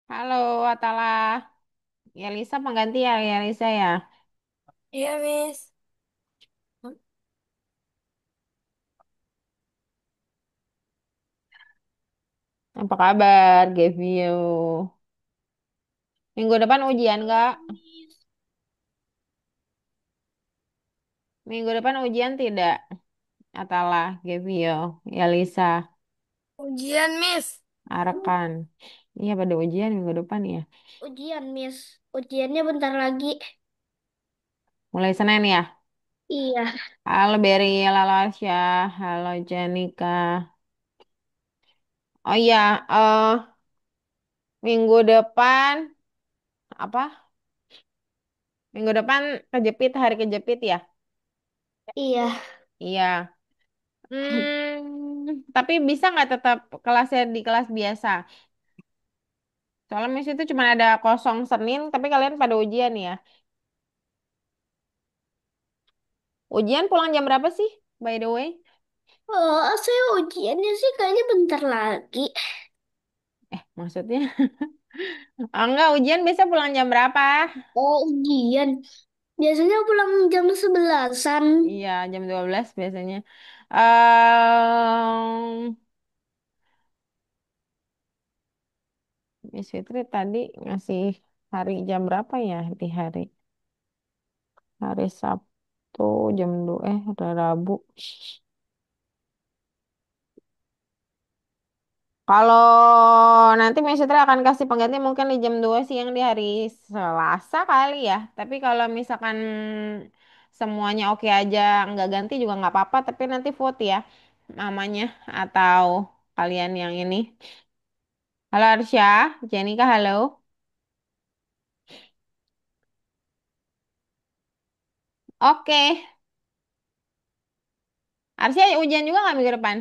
Halo, Atala. Ya Lisa pengganti ya Lisa ya. Iya, Miss. Apa kabar, Gevio? Minggu depan ujian nggak? Halo, Miss. Minggu depan ujian tidak? Atala, Gevio, ya Lisa, Ujian, Miss. Arkan. Iya pada ujian minggu depan ya. Ujian, Miss. Ujiannya bentar lagi. Mulai Senin ya. Iya. Halo Beril, halo Arsya, halo Janika. Oh iya, minggu depan apa? Minggu depan kejepit, hari kejepit ya? Iya. Iya. Tapi bisa nggak tetap kelasnya di kelas biasa? Soalnya Miss itu cuma ada kosong Senin, tapi kalian pada ujian ya. Ujian pulang jam berapa sih, by the way? Oh, saya ujiannya sih kayaknya bentar lagi. Maksudnya? Oh, enggak, ujian biasa pulang jam berapa? Oh, ujian. Biasanya pulang jam 11-an. Iya, jam 12 biasanya. Um, Miss Fitri tadi ngasih hari jam berapa ya di hari Sabtu jam 2 hari Rabu. Kalau nanti Miss Fitri akan kasih pengganti mungkin di jam 2 siang di hari Selasa kali ya. Tapi kalau misalkan semuanya oke aja, nggak ganti juga nggak apa-apa. Tapi nanti vote ya mamanya atau kalian yang ini. Halo Arsya, Jenika, halo. Oke, Arsya ujian juga nggak minggu depan?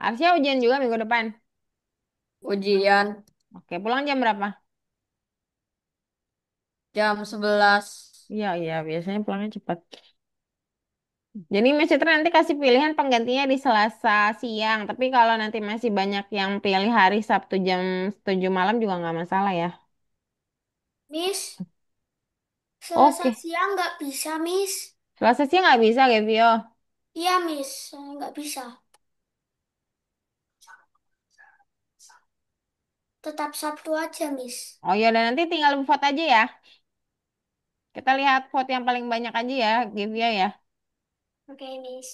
Arsya ujian juga minggu depan. Ujian Oke, pulang jam berapa? jam 11. Iya, iya, biasanya pulangnya cepat. Jadi Mas Citra nanti kasih pilihan penggantinya di Selasa siang. Tapi kalau nanti masih banyak yang pilih hari Sabtu jam 7 malam juga nggak masalah ya. Miss, Selasa Oke, siang nggak bisa, Miss. Selasa siang nggak bisa, Gevio. Iya, Miss. Nggak bisa. Tetap Sabtu aja, Miss. Oh ya, dan nanti tinggal vote aja ya. Kita lihat vote yang paling banyak aja ya, Gevio ya. Oke, Miss.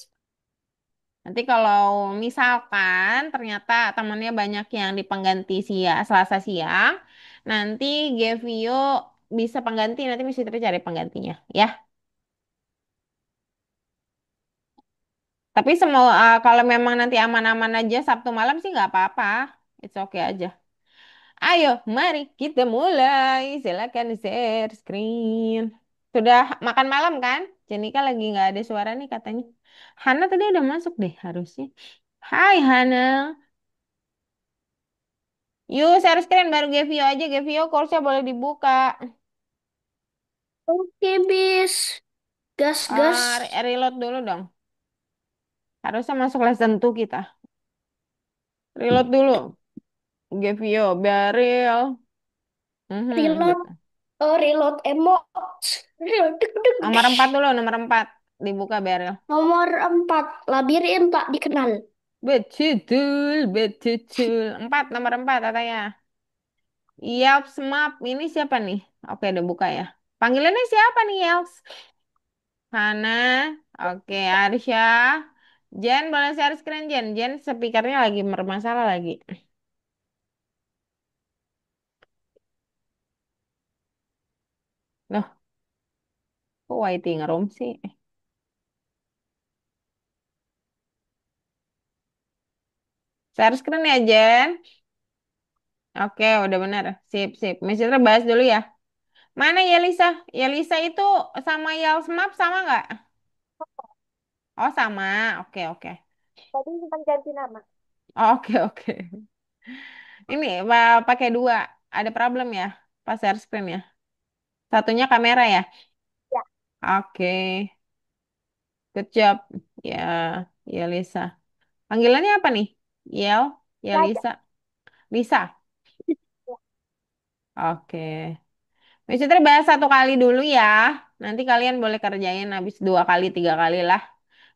Nanti kalau misalkan ternyata temannya banyak yang di pengganti Selasa siang, nanti Gevio bisa pengganti, nanti Miss Fitri cari penggantinya ya. Tapi semua kalau memang nanti aman-aman aja Sabtu malam sih nggak apa-apa. It's okay aja. Ayo, mari kita mulai. Silakan share screen. Sudah makan malam kan? Jenika lagi nggak ada suara nih katanya. Hana tadi udah masuk deh harusnya. Hai Hana. Yuk share screen baru Gevio aja. Gevio course-nya boleh dibuka. Oke, Miss. Gas, gas. Reload dulu dong. Harusnya masuk lesson 2 kita. Reload dulu. Gevio, Beril. Reload. Gitu. Oh, reload emotes. Reload. Duk, duk. Nomor 4 dulu, nomor 4 dibuka Beril. Nomor 4. Labirin tak dikenal. Betul, betul. Nomor 4 katanya. Yelps Map, ini siapa nih? Oke, udah buka ya. Panggilannya siapa nih, Yelps? Hana, oke, Arsya. Jen, boleh share screen, Jen. Jen, speakernya lagi bermasalah lagi. Loh, kok waiting room sih? Share screen ya, Jen. Oke, udah benar. Sip, sip. Miss Citra bahas dulu ya. Mana Yelisa? Yelisa itu sama Yelps Map sama nggak? Oh, sama. Oke, oke. Tadi cuma ganti nama. Oke, oke. Ini pakai dua. Ada problem ya? Pas share screen ya? Satunya kamera ya? Ya. Oke. Good job. Ya, Yelisa. Panggilannya apa nih? Yel, Belajar. Yelisa, Lisa. Oke. Miss Fitri bahas satu kali dulu ya. Nanti kalian boleh kerjain habis dua kali, tiga kali lah.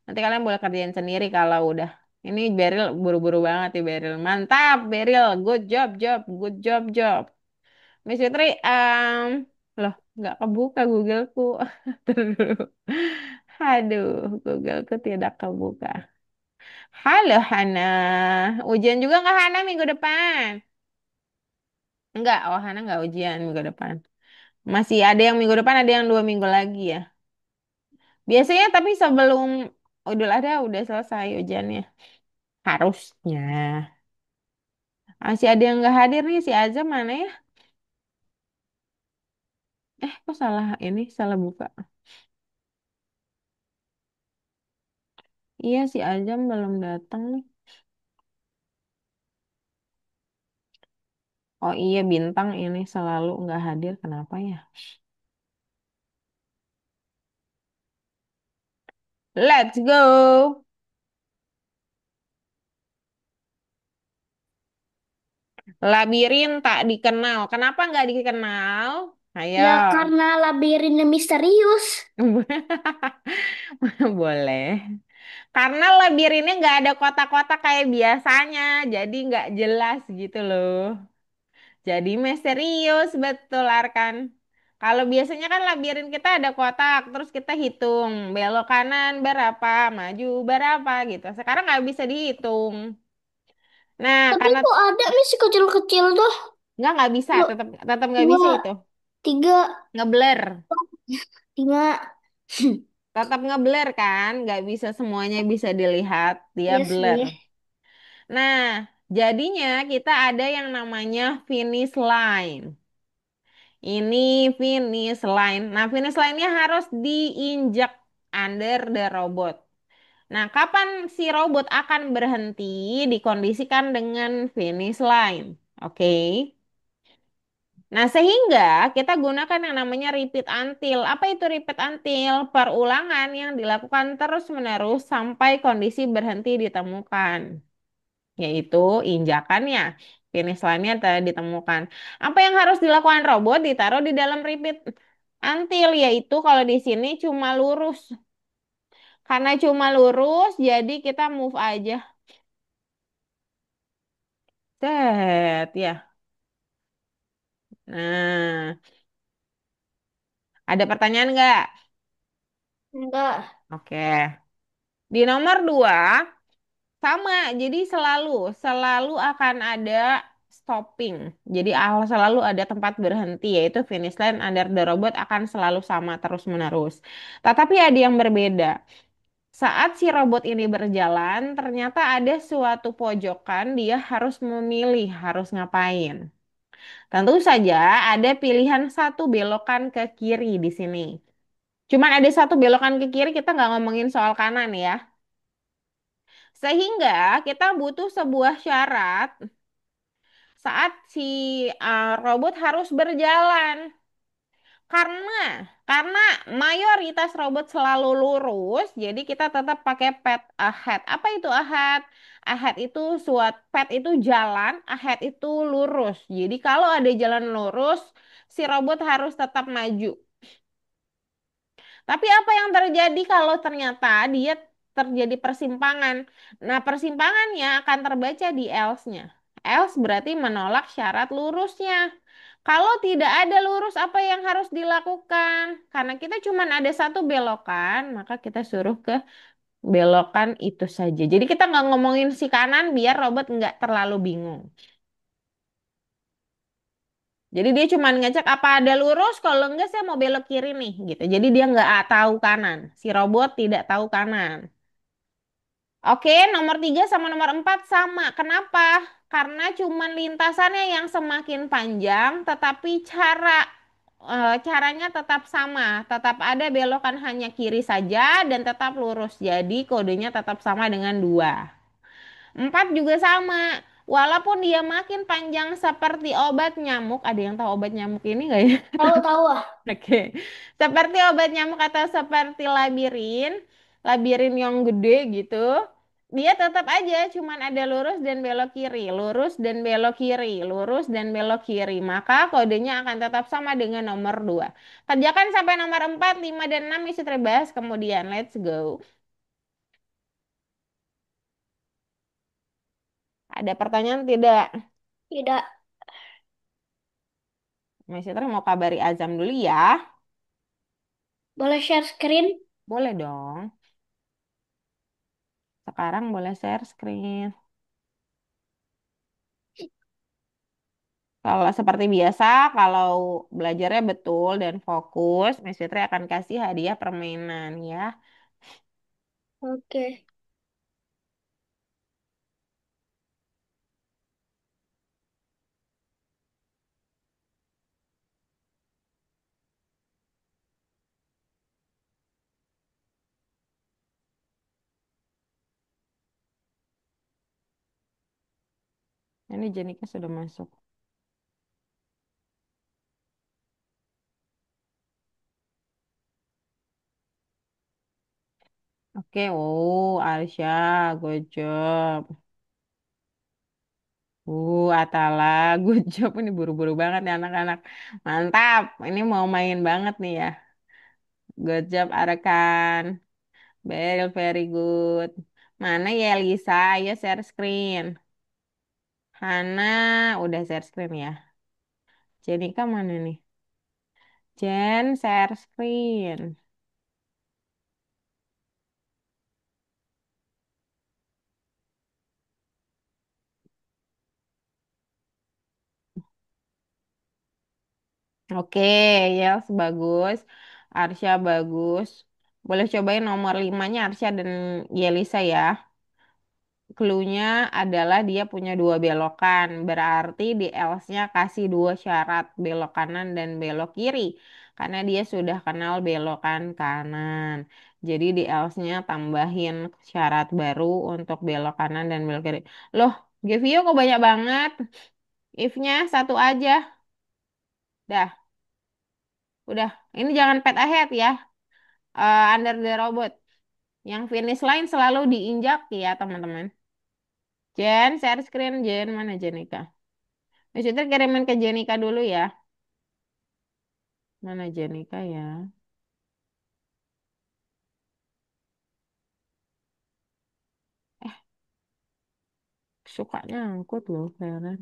Nanti kalian boleh kerjain sendiri kalau udah. Ini Beril buru-buru banget ya Beril. Mantap Beril, good job, job, good job, job. Miss Fitri, loh nggak kebuka Googleku. Terus dulu. Aduh, Googleku tidak kebuka. Halo Hana, ujian juga nggak Hana minggu depan? Enggak, oh Hana nggak ujian minggu depan. Masih ada yang minggu depan, ada yang 2 minggu lagi ya. Biasanya tapi sebelum Idul Adha udah selesai ujiannya. Harusnya. Masih ada yang nggak hadir nih, si Azam mana ya? Kok salah ini, salah buka. Iya, si Azam belum datang nih. Oh iya, Bintang ini selalu nggak hadir, kenapa ya? Let's go. Labirin tak dikenal. Kenapa nggak dikenal? Ayo. Ya karena labirinnya misterius. Boleh. Karena labirinnya nggak ada kotak-kotak kayak biasanya, jadi nggak jelas gitu loh. Jadi misterius betul Arkan. Kalau biasanya kan labirin kita ada kotak, terus kita hitung belok kanan berapa, maju berapa gitu. Sekarang nggak bisa dihitung. Nah, Tapi karena kok ada misi kecil-kecil tuh? nggak bisa, Dua, tetap tetap nggak bisa dua, itu. tiga, Ngeblur, lima. tetap ngeblur kan, nggak bisa semuanya bisa dilihat, dia Iya blur. sih. Nah, jadinya kita ada yang namanya finish line. Ini finish line. Nah, finish line-nya harus diinjak under the robot. Nah, kapan si robot akan berhenti dikondisikan dengan finish line. Oke. Nah, sehingga kita gunakan yang namanya repeat until. Apa itu repeat until? Perulangan yang dilakukan terus-menerus sampai kondisi berhenti ditemukan, yaitu injakannya. Finish line-nya telah ditemukan. Apa yang harus dilakukan robot ditaruh di dalam repeat until, yaitu kalau di sini cuma lurus. Karena cuma lurus, jadi kita move aja. Set, ya. Nah, ada pertanyaan nggak? Enggak. Oke. Di nomor 2, sama, jadi selalu akan ada stopping. Jadi selalu ada tempat berhenti, yaitu finish line under the robot akan selalu sama terus-menerus. Tetapi ada yang berbeda. Saat si robot ini berjalan, ternyata ada suatu pojokan dia harus memilih harus ngapain. Tentu saja ada pilihan satu belokan ke kiri di sini. Cuman ada satu belokan ke kiri, kita nggak ngomongin soal kanan ya. Sehingga kita butuh sebuah syarat saat si robot harus berjalan. Karena mayoritas robot selalu lurus, jadi kita tetap pakai path ahead. Apa itu ahead? Ahead itu path itu jalan, ahead itu lurus. Jadi kalau ada jalan lurus, si robot harus tetap maju. Tapi apa yang terjadi kalau ternyata dia terjadi persimpangan? Nah, persimpangannya akan terbaca di else-nya. Else berarti menolak syarat lurusnya. Kalau tidak ada lurus, apa yang harus dilakukan? Karena kita cuma ada satu belokan, maka kita suruh ke belokan itu saja. Jadi kita nggak ngomongin si kanan biar robot nggak terlalu bingung. Jadi dia cuma ngecek apa ada lurus, kalau enggak saya mau belok kiri nih gitu. Jadi dia nggak tahu kanan. Si robot tidak tahu kanan. Oke, nomor 3 sama nomor 4 sama. Kenapa? Karena cuma lintasannya yang semakin panjang, tetapi caranya tetap sama. Tetap ada belokan hanya kiri saja dan tetap lurus. Jadi kodenya tetap sama dengan 2. 4 juga sama. Walaupun dia makin panjang seperti obat nyamuk. Ada yang tahu obat nyamuk ini nggak ya? Tahu-tahu ah. Oke. Seperti obat nyamuk atau seperti labirin. Labirin yang gede gitu. dia tetap aja cuman ada lurus dan belok kiri, lurus dan belok kiri, lurus dan belok kiri. Maka kodenya akan tetap sama dengan nomor 2. Kerjakan sampai nomor 4, 5, dan 6 isi terbahas kemudian. Let's go. Ada pertanyaan tidak? Tidak. Master mau kabari Azam dulu ya. Boleh share screen? Boleh dong. Sekarang boleh share screen. Kalau seperti biasa, kalau belajarnya betul dan fokus, Miss Fitri akan kasih hadiah permainan ya. Oke. Ini Jenika sudah masuk. Oke, oh Arsya, good job. Atala, good job. Ini buru-buru banget nih anak-anak. Mantap, ini mau main banget nih ya. Good job Arkan. Very, very good. Mana ya Lisa? Ayo share screen. Hana, udah share screen ya. Jenika mana nih? Jen, share screen. Oke, Yels bagus. Arsya bagus. Boleh cobain nomor 5-nya Arsya dan Yelisa ya. Cluenya adalah dia punya dua belokan. Berarti di else-nya kasih dua syarat. Belok kanan dan belok kiri. Karena dia sudah kenal belokan kanan. Jadi di else-nya tambahin syarat baru untuk belok kanan dan belok kiri. Loh, Gevio kok banyak banget? If-nya satu aja. Dah, udah. Ini jangan pet ahead ya. Under the robot. Yang finish line selalu diinjak ya teman-teman. Jen, share screen Jen. Mana Jenika? Maksudnya kirimin ke Jenika dulu ya. Mana Jenika ya? Eh, sukanya angkut loh, Feren.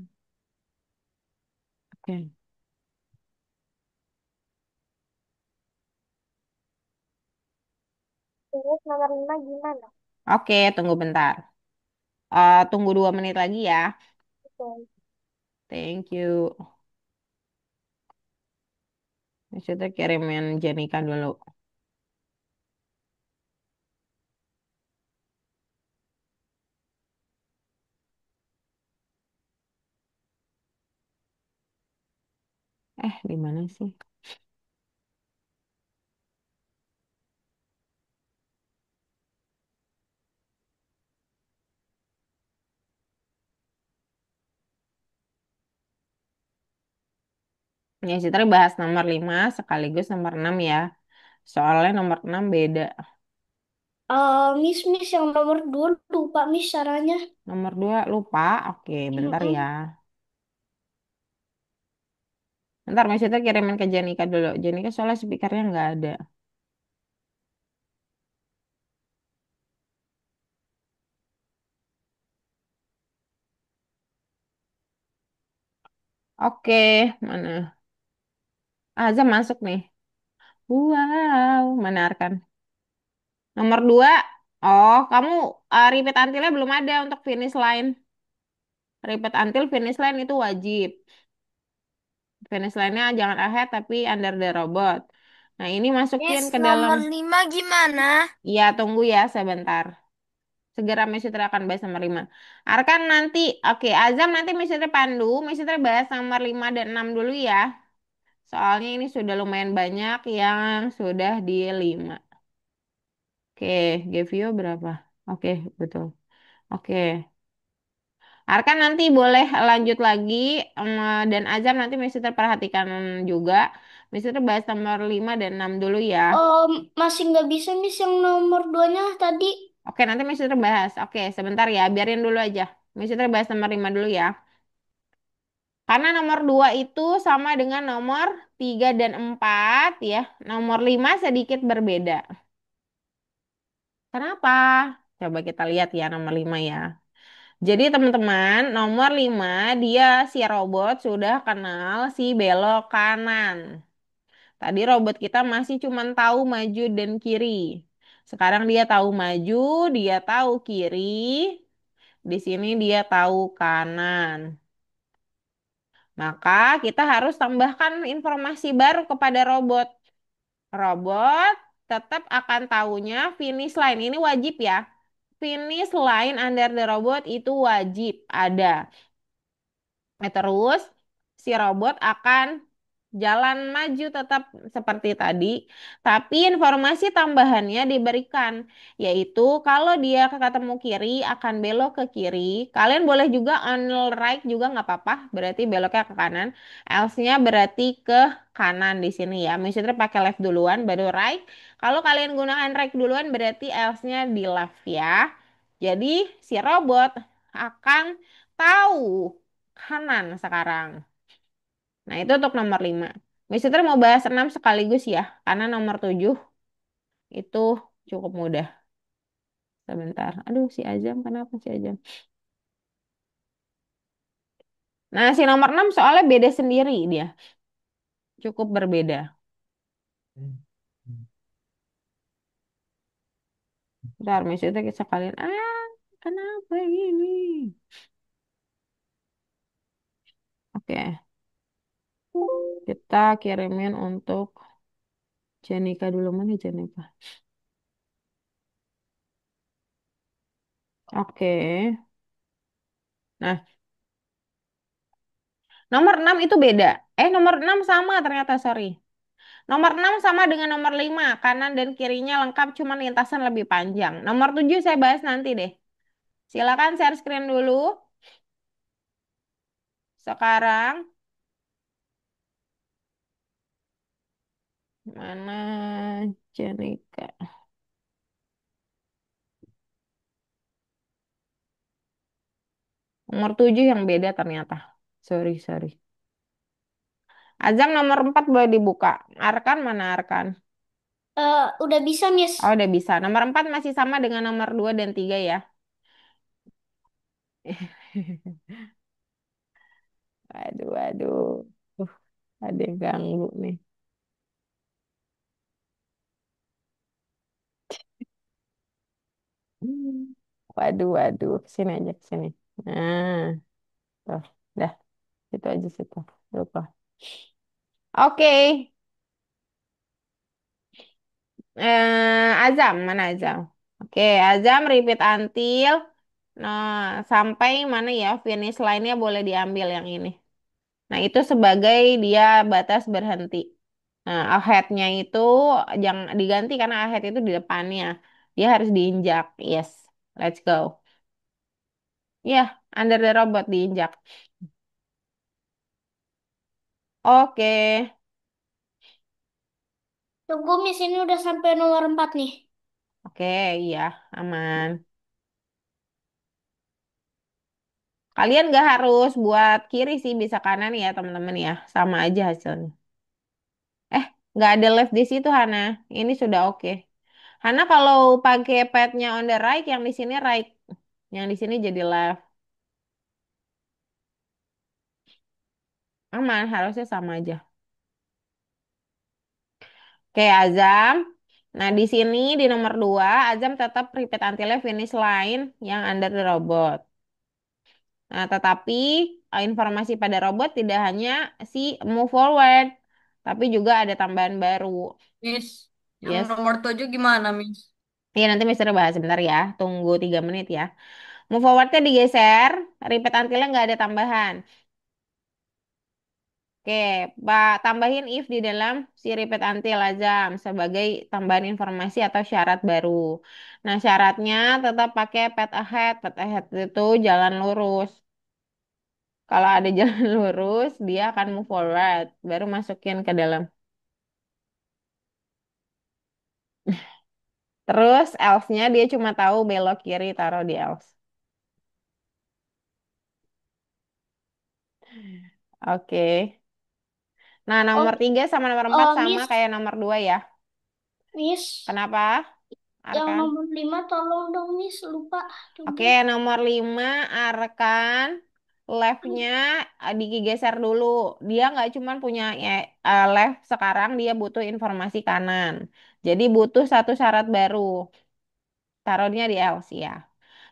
Oke. Terus nomor 5 gimana? Oke, tunggu bentar. Tunggu 2 menit lagi ya. Oke. Thank you. Maksudnya kirimin Jenika dulu. Di mana sih? Ya, Citra bahas nomor 5 sekaligus nomor 6 ya. Soalnya nomor 6 beda. Miss yang nomor 2 lupa Miss caranya. Nomor 2 lupa. Oke, bentar ya. Mm-mm. Bentar, maksudnya kirimin ke Jenika dulu. Jenika soalnya speakernya nggak ada. Oke, mana? Azam masuk nih. Wow, menarkan. Nomor 2. Oh, kamu repeat until-nya belum ada untuk finish line. Repeat until finish line itu wajib. Finish line-nya jangan ahead tapi under the robot. Nah, ini masukin Miss, ke dalam. nomor 5 gimana? Iya, tunggu ya sebentar. Segera Mesitra akan bahas nomor 5. Arkan nanti, oke, Azam nanti Mesitra pandu. Mesitra bahas nomor 5 dan 6 dulu ya. Soalnya ini sudah lumayan banyak yang sudah di 5. Oke, Gevio berapa? Oke, betul. Oke. Arkan nanti boleh lanjut lagi dan Azam nanti mesti terperhatikan juga. Mesti bahas nomor 5 dan 6 dulu ya. Masih nggak bisa Miss yang nomor 2-nya tadi. Oke, nanti Miss Fitri bahas. Oke, sebentar ya, biarin dulu aja. Miss Fitri bahas nomor 5 dulu ya. Karena nomor 2 itu sama dengan nomor 3 dan 4 ya. Nomor 5 sedikit berbeda. Kenapa? Coba kita lihat ya nomor 5 ya. Jadi teman-teman, nomor 5 dia si robot sudah kenal si belok kanan. Tadi robot kita masih cuma tahu maju dan kiri. Sekarang dia tahu maju, dia tahu kiri, di sini dia tahu kanan. Maka kita harus tambahkan informasi baru kepada robot. Robot tetap akan tahunya finish line. Ini wajib ya. Finish line under the robot itu wajib ada. Terus si robot akan jalan maju tetap seperti tadi, tapi informasi tambahannya diberikan, yaitu kalau dia ketemu kiri akan belok ke kiri. Kalian boleh juga on right juga nggak apa-apa, berarti beloknya ke kanan. Else-nya berarti ke kanan di sini ya. Misalnya pakai left duluan baru right. Kalau kalian gunakan right duluan berarti else-nya di left ya. Jadi si robot akan tahu kanan sekarang. Nah, itu untuk nomor 5. Miss Fitri mau bahas 6 sekaligus ya, karena nomor 7 itu cukup mudah. Sebentar. Aduh, si Azam kenapa si Azam? Nah, si nomor 6 soalnya beda sendiri dia. Cukup berbeda. Bentar, Miss Fitri sekalian. Kenapa ini? Oke, kita kirimin untuk Jenika dulu. Mana Jenika? Oke. Nah, nomor 6 itu beda. Nomor 6 sama ternyata, sorry. Nomor 6 sama dengan nomor 5, kanan dan kirinya lengkap, cuma lintasan lebih panjang. Nomor 7 saya bahas nanti deh. Silakan share screen dulu. Sekarang, mana Jenika? Nomor 7 yang beda ternyata. Sorry, sorry. Azam nomor 4 boleh dibuka. Arkan mana Arkan? Udah bisa, Miss. Oh, udah bisa. Nomor 4 masih sama dengan nomor 2 dan 3 ya. Aduh, aduh. Uh, ada yang ganggu nih. Hmm. Waduh, waduh. Sini aja, sini. Nah. Tuh, dah, itu aja situ. Lupa. Oke, Azam, mana Azam? Oke, Azam repeat until. Nah, sampai mana ya finish line-nya boleh diambil yang ini. Nah, itu sebagai dia batas berhenti. Nah, ahead-nya itu jangan diganti karena ahead itu di depannya. Dia harus diinjak. Yes, let's go. Ya, under the robot diinjak. Oke, Tunggu, Miss, ini udah sampai nomor 4 nih. oke, iya, aman. Kalian gak harus buat kiri sih, bisa kanan ya teman-teman ya. Sama aja hasilnya. Nggak ada left di situ Hana. Ini sudah oke. Hana kalau pakai padnya on the right, yang di sini right. Yang di sini jadi left. Aman, harusnya sama aja. Oke, Azam. Nah, di sini di nomor 2 Azam tetap repeat until finish line yang under the robot. Nah, tetapi informasi pada robot tidak hanya si move forward, tapi juga ada tambahan baru. Miss, yang Yes. nomor 7 gimana, Miss? Iya, nanti Mister bahas sebentar ya. Tunggu 3 menit ya. Move forwardnya digeser, repeat until nggak ada tambahan. Oke, Pak, tambahin if di dalam si repeat until Azam sebagai tambahan informasi atau syarat baru. Nah, syaratnya tetap pakai path ahead. Path ahead itu jalan lurus. Kalau ada jalan lurus, dia akan move forward. Baru masukin ke dalam. Terus else-nya dia cuma tahu belok kiri taruh di else. Oke. Nah, nomor Oh, 3 sama nomor 4 sama Miss, kayak nomor 2 ya. Miss, Kenapa, yang Arkan? nomor 5 tolong dong, Miss. Lupa Oke, coba. nomor 5 Arkan. Left-nya digeser dulu. Dia nggak cuman punya left sekarang, dia butuh informasi kanan. Jadi butuh satu syarat baru. Taruhnya di else ya.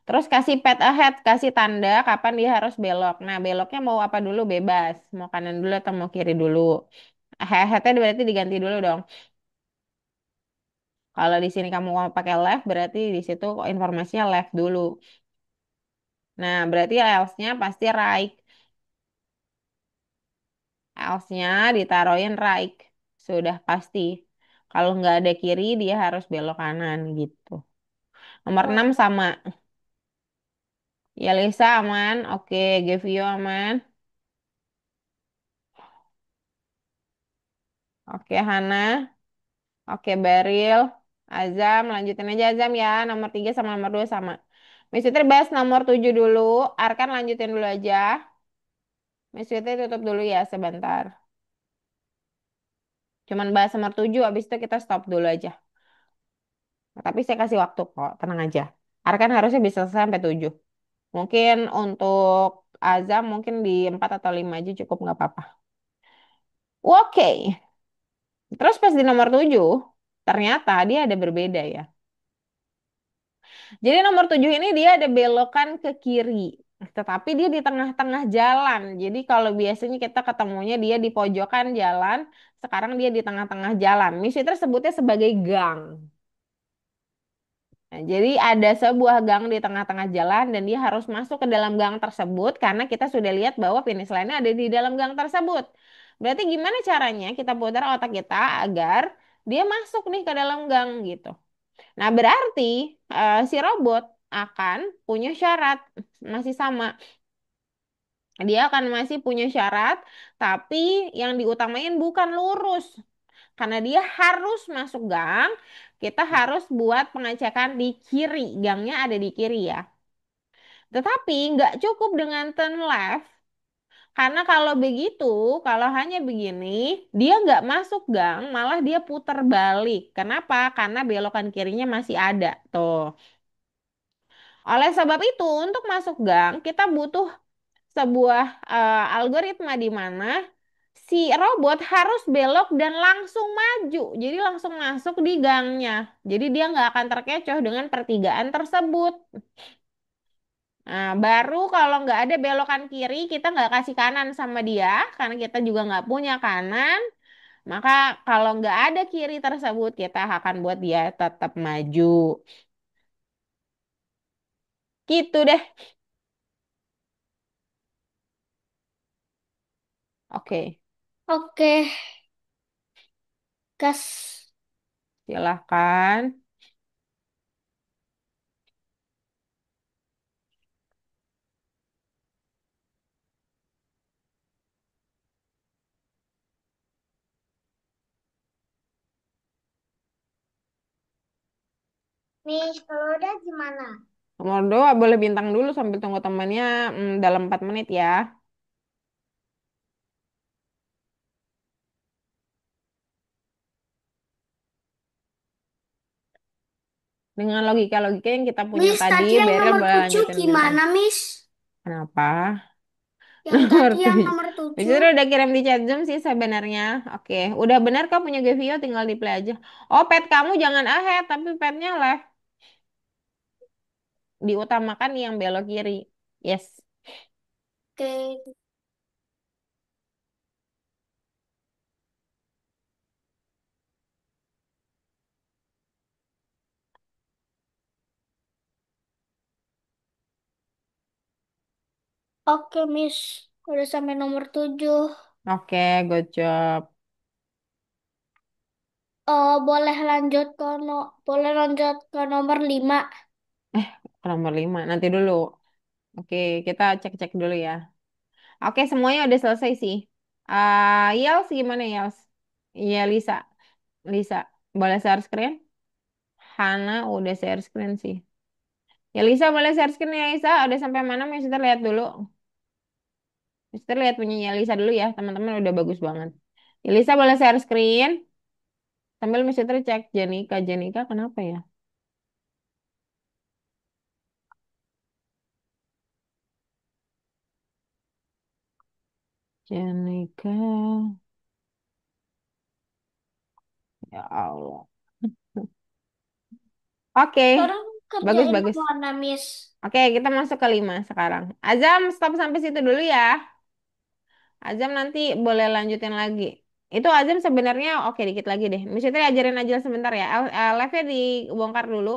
Terus kasih path ahead, kasih tanda kapan dia harus belok. Nah, beloknya mau apa dulu bebas. Mau kanan dulu atau mau kiri dulu. Ahead-nya berarti diganti dulu dong. Kalau di sini kamu mau pakai left, berarti di situ informasinya left dulu. Nah, berarti else-nya pasti right. Else-nya ditaruhin right. Sudah pasti. Kalau nggak ada kiri, dia harus belok kanan gitu. Nomor 6 Oh, sama. Ya Lisa aman. Oke, Gevio aman. Oke, Hana. Oke, Beril. Azam, lanjutin aja Azam ya. Nomor 3 sama nomor 2 sama. Miss Fitri bahas nomor 7 dulu. Arkan lanjutin dulu aja. Miss Fitri tutup dulu ya sebentar. Cuman bahas nomor 7, habis itu kita stop dulu aja. Tapi saya kasih waktu kok, tenang aja. Arkan harusnya bisa selesai sampai 7. Mungkin untuk Azam mungkin di 4 atau 5 aja cukup nggak apa-apa. Oke, terus pas di nomor 7, ternyata dia ada berbeda ya. Jadi nomor 7 ini dia ada belokan ke kiri. Tetapi dia di tengah-tengah jalan. Jadi kalau biasanya kita ketemunya dia di pojokan jalan, sekarang dia di tengah-tengah jalan. Misi tersebutnya sebagai gang. Nah, jadi ada sebuah gang di tengah-tengah jalan dan dia harus masuk ke dalam gang tersebut karena kita sudah lihat bahwa finish line-nya ada di dalam gang tersebut. Berarti gimana caranya kita putar otak kita agar dia masuk nih ke dalam gang gitu. Nah, berarti si robot akan punya syarat masih sama. Dia akan masih punya syarat, tapi yang diutamain bukan lurus. Karena dia harus masuk gang, kita harus buat pengecekan di kiri. Gangnya ada di kiri ya. Tetapi nggak cukup dengan turn left. Karena kalau begitu, kalau hanya begini, dia nggak masuk gang, malah dia putar balik. Kenapa? Karena belokan kirinya masih ada. Tuh. Oleh sebab itu, untuk masuk gang, kita butuh sebuah algoritma di mana si robot harus belok dan langsung maju. Jadi langsung masuk di gangnya. Jadi dia nggak akan terkecoh dengan pertigaan tersebut. Nah, baru kalau nggak ada belokan kiri, kita nggak kasih kanan sama dia, karena kita juga nggak punya kanan. Maka kalau nggak ada kiri tersebut, kita akan buat dia tetap maju. Gitu deh. Oke, oke, gas. silahkan. Miss, kalau udah gimana? Nomor 2 boleh bintang dulu sambil tunggu temannya dalam 4 menit ya. Dengan logika-logika yang kita punya Miss, tadi, tadi yang Beryl nomor boleh 7 lanjutin bintang. gimana, Miss? Kenapa? Yang Nomor tadi yang 7. nomor Bisa 7. udah kirim di chat Zoom sih sebenarnya. Oke, udah benar kau punya Gevio tinggal di play aja. Oh, pet kamu jangan ahead, tapi petnya left. Diutamakan yang belok kiri. Yes. Oke, oke, Miss. Udah sampai nomor 7. Oke, good job. Boleh lanjut ke boleh lanjut ke nomor 5. Ke nomor 5. Nanti dulu. Oke, kita cek-cek dulu ya. Oke, semuanya udah selesai sih. Yels gimana Yels? Iya, Lisa. Lisa, boleh share screen? Hana udah share screen sih. Ya Lisa boleh share screen ya Lisa. Udah sampai mana? Mister lihat dulu. Mister lihat punya Lisa dulu ya. Teman-teman udah bagus banget. Ya, Lisa boleh share screen. Sambil Mister cek Jenika. Jenika kenapa ya? Jenika. Ya Allah. Oke. Sekarang Bagus, kerjain yang bagus. mana, Miss? Oke, kita masuk ke 5 sekarang. Azam, stop sampai situ dulu ya. Azam nanti boleh lanjutin lagi. Itu Azam sebenarnya oke dikit lagi deh. Misalnya ajarin aja sebentar ya. Live-nya dibongkar dulu.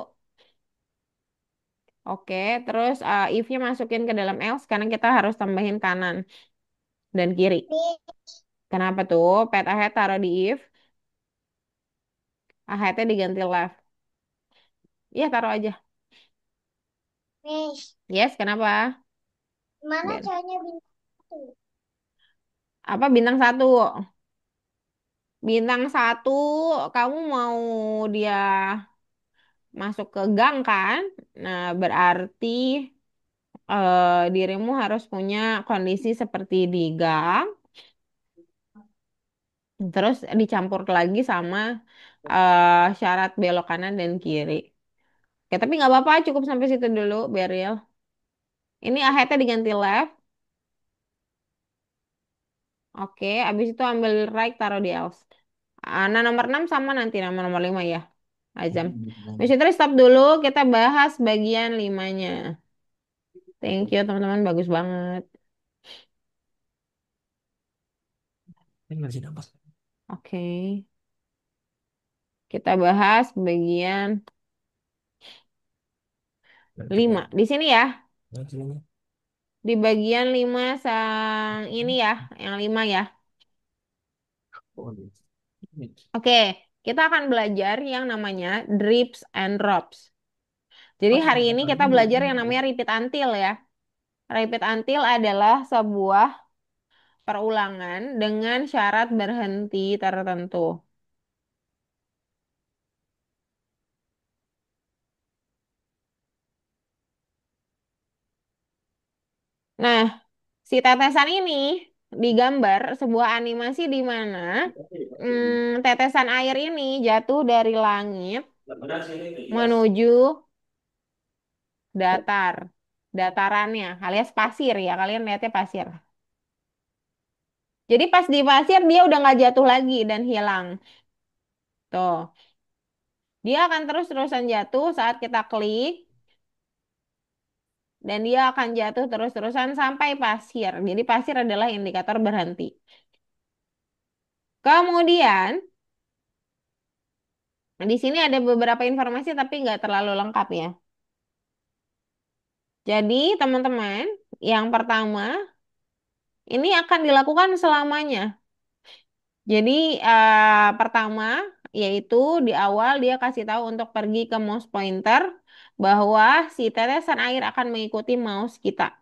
Oke, terus if-nya masukin ke dalam else. Sekarang kita harus tambahin kanan dan kiri. Kenapa tuh? Pet ahead taruh di if. Ahead-nya diganti left. Iya, taruh aja. Miss, Yes, kenapa? mana Ben. caranya bintang satu? Apa bintang satu? Bintang satu, kamu mau dia masuk ke gang kan? Nah, berarti dirimu harus punya kondisi seperti di gang, terus dicampur lagi sama syarat belok kanan dan kiri. Oke, tapi nggak apa-apa, cukup sampai situ dulu, Beril. Ini ahead-nya diganti left. Oke, abis itu ambil right, taruh di else. Nah, nomor 6 sama nanti nama nomor 5 ya, Azam. Habis itu stop dulu, kita bahas bagian limanya. Thank you, teman-teman. Bagus banget. Oke, kita bahas bagian 5. Di sini ya. Di bagian 5 sang ini ya, yang 5 ya. Oke, kita akan belajar yang namanya drips and drops. Jadi hari ini kita belajar yang namanya repeat until ya. Repeat until adalah sebuah perulangan dengan syarat berhenti tertentu. Nah, si tetesan ini digambar sebuah animasi di mana tetesan air ini jatuh dari langit menuju datar, datarannya, alias pasir ya, kalian lihatnya pasir. Jadi pas di pasir dia udah nggak jatuh lagi dan hilang. Tuh, dia akan terus-terusan jatuh saat kita klik dan dia akan jatuh terus-terusan sampai pasir. Jadi pasir adalah indikator berhenti. Kemudian di sini ada beberapa informasi tapi nggak terlalu lengkap ya. Jadi teman-teman, yang pertama ini akan dilakukan selamanya. Jadi pertama yaitu di awal dia kasih tahu untuk pergi ke mouse pointer bahwa si tetesan air akan mengikuti mouse kita.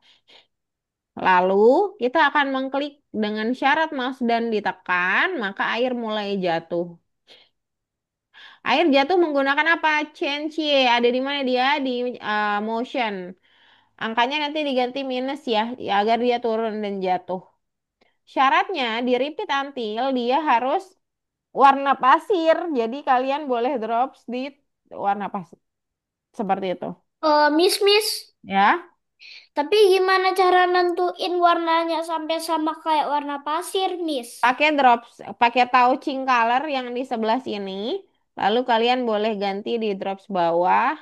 Lalu kita akan mengklik dengan syarat mouse dan ditekan, maka air mulai jatuh. Air jatuh menggunakan apa? Change Y. Ada di mana dia? Di motion. Angkanya nanti diganti minus ya agar dia turun dan jatuh. Syaratnya di repeat until dia harus warna pasir. Jadi kalian boleh drops di warna pasir. Seperti itu. Miss. Ya. Tapi gimana cara nentuin warnanya sampai sama kayak warna pasir, Miss? Pakai drops, pakai touching color yang di sebelah sini. Lalu kalian boleh ganti di drops bawah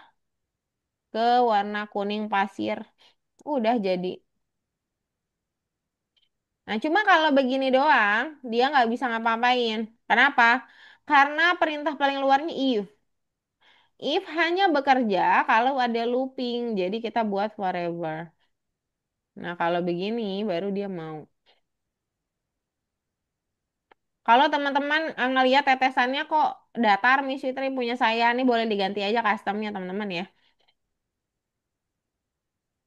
ke warna kuning pasir. Udah jadi. Nah, cuma kalau begini doang, dia nggak bisa ngapa-ngapain. Kenapa? Karena perintah paling luarnya if. If hanya bekerja kalau ada looping, jadi kita buat forever. Nah, kalau begini baru dia mau. Kalau teman-teman ngelihat tetesannya kok datar, Miss Fitri punya saya, nih boleh diganti aja customnya teman-teman ya.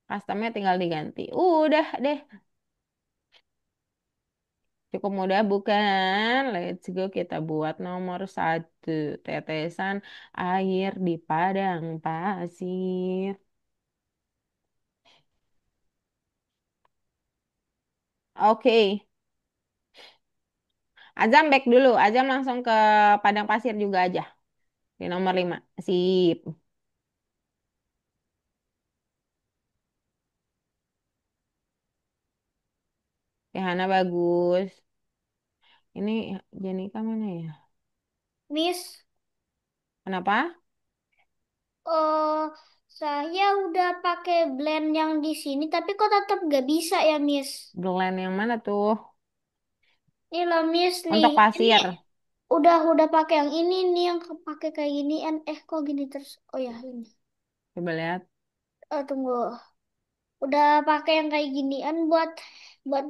Customnya tinggal diganti. Udah deh. Cukup mudah bukan? Let's go kita buat nomor satu. Tetesan air di padang pasir. Oke. Azam back dulu. Azam langsung ke padang pasir juga aja. Di nomor 5. Sip. Hana bagus. Ini Jenika mana ya? Miss, Kenapa? oh, saya udah pakai blend yang di sini, tapi kok tetap gak bisa ya, Miss? Blend yang mana tuh? Ini loh, Miss nih. Untuk Ini pasir. udah pakai yang ini nih, yang pakai kayak gini. Kok gini terus? Oh ya, ini. Coba lihat. Tunggu. Udah pakai yang kayak ginian buat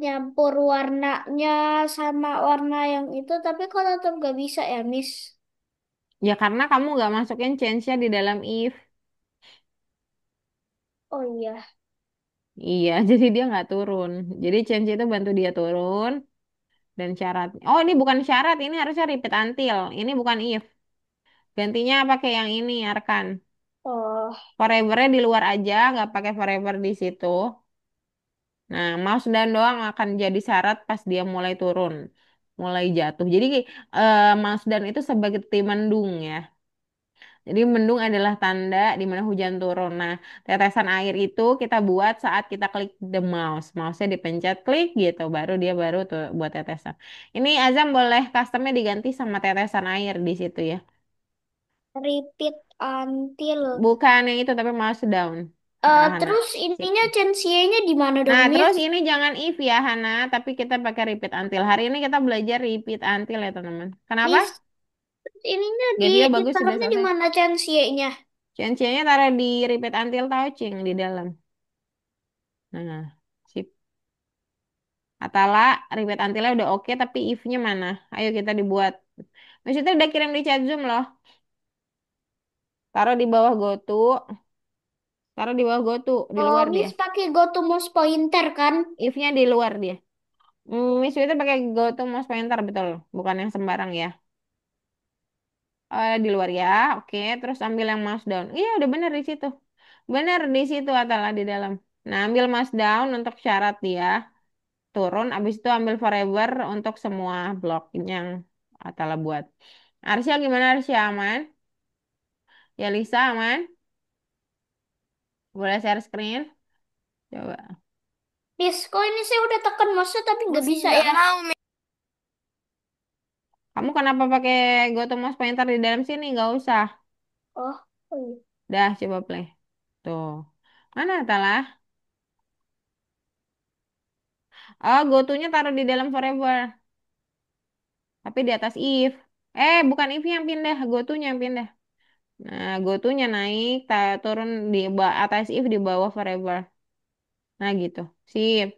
nyampur warnanya sama warna yang itu, tapi kok tetap gak bisa ya, Miss? Ya karena kamu nggak masukin change-nya di dalam if. Oh iya. Iya, jadi dia nggak turun. Jadi change itu bantu dia turun. Dan syarat. Oh, ini bukan syarat. Ini harusnya repeat until. Ini bukan if. Gantinya pakai yang ini, Arkan. Oh, Forever-nya di luar aja, nggak pakai forever di situ. Nah, mouse dan doang akan jadi syarat pas dia mulai turun, mulai jatuh. Jadi mouse dan itu sebagai mendung ya. Jadi mendung adalah tanda di mana hujan turun. Nah, tetesan air itu kita buat saat kita klik the mouse. Mouse-nya dipencet klik gitu, baru tuh buat tetesan. Ini Azam boleh customnya diganti sama tetesan air di situ ya. repeat until. Bukan yang itu tapi mouse down. Ya, Hana. Terus Sip. ininya nya di mana Nah, dong, terus Miss? ini jangan if ya, Hana, tapi kita pakai repeat until. Hari ini kita belajar repeat until ya, teman-teman. Kenapa? Miss, ininya Gantinya bagus sudah ditaruhnya di selesai. mana nya? Cincin-nya taruh di repeat until touching di dalam. Nah, sip. Atala, repeat until-nya udah oke, tapi if-nya mana? Ayo kita dibuat. Maksudnya udah kirim di chat Zoom loh. Taruh di bawah GoTo. Taruh di bawah GoTo, di Oh, luar dia. Miss pakai go to mouse pointer kan? If-nya di luar dia. Miss itu pakai GoTo mouse pointer, betul. Bukan yang sembarang ya. Di luar ya, oke. Terus ambil yang mouse down. Iya, udah bener di situ. Bener di situ Atala di dalam. Nah, ambil mouse down untuk syarat dia. Turun, abis itu ambil forever untuk semua blok yang Atala buat. Arsya gimana Arsya aman? Ya Lisa aman? Boleh share screen? Coba. Miss, kok ini saya udah tekan mouse tapi nggak Masih bisa nggak ya? mau, Mi. Kamu kenapa pakai GoTo Mouse Pointer di dalam sini? Nggak usah. Oh, oh iya. Dah, coba play. Tuh. Mana Atala? Oh, GoTo-nya taruh di dalam forever. Tapi di atas if. Bukan if yang pindah, GoTo-nya yang pindah. Nah, GoTo-nya naik, turun di atas if di bawah forever. Nah, gitu. Sip.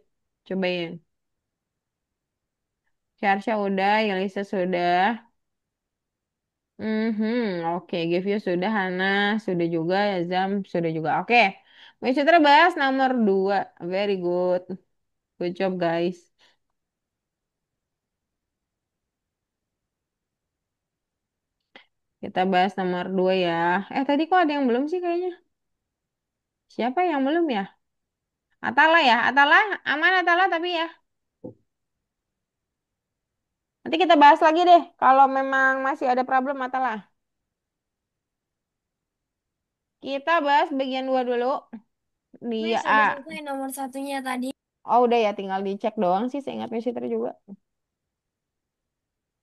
Cobain. Sharsha udah, Yelisa sudah. Oke. Give you sudah, Hana sudah juga, Zam sudah juga. Oke. Masih terbahas nomor 2. Very good. Good job, guys. Kita bahas nomor 2 ya. Tadi kok ada yang belum sih kayaknya? Siapa yang belum ya? Atala ya? Atala, aman Atala tapi ya. Nanti kita bahas lagi deh. Kalau memang masih ada problem Atala. Kita bahas bagian 2 dulu. Dia Miss, A. udah selesai nomor satunya tadi. Oh udah ya, tinggal dicek doang sih. Saya ingat Mesiter juga.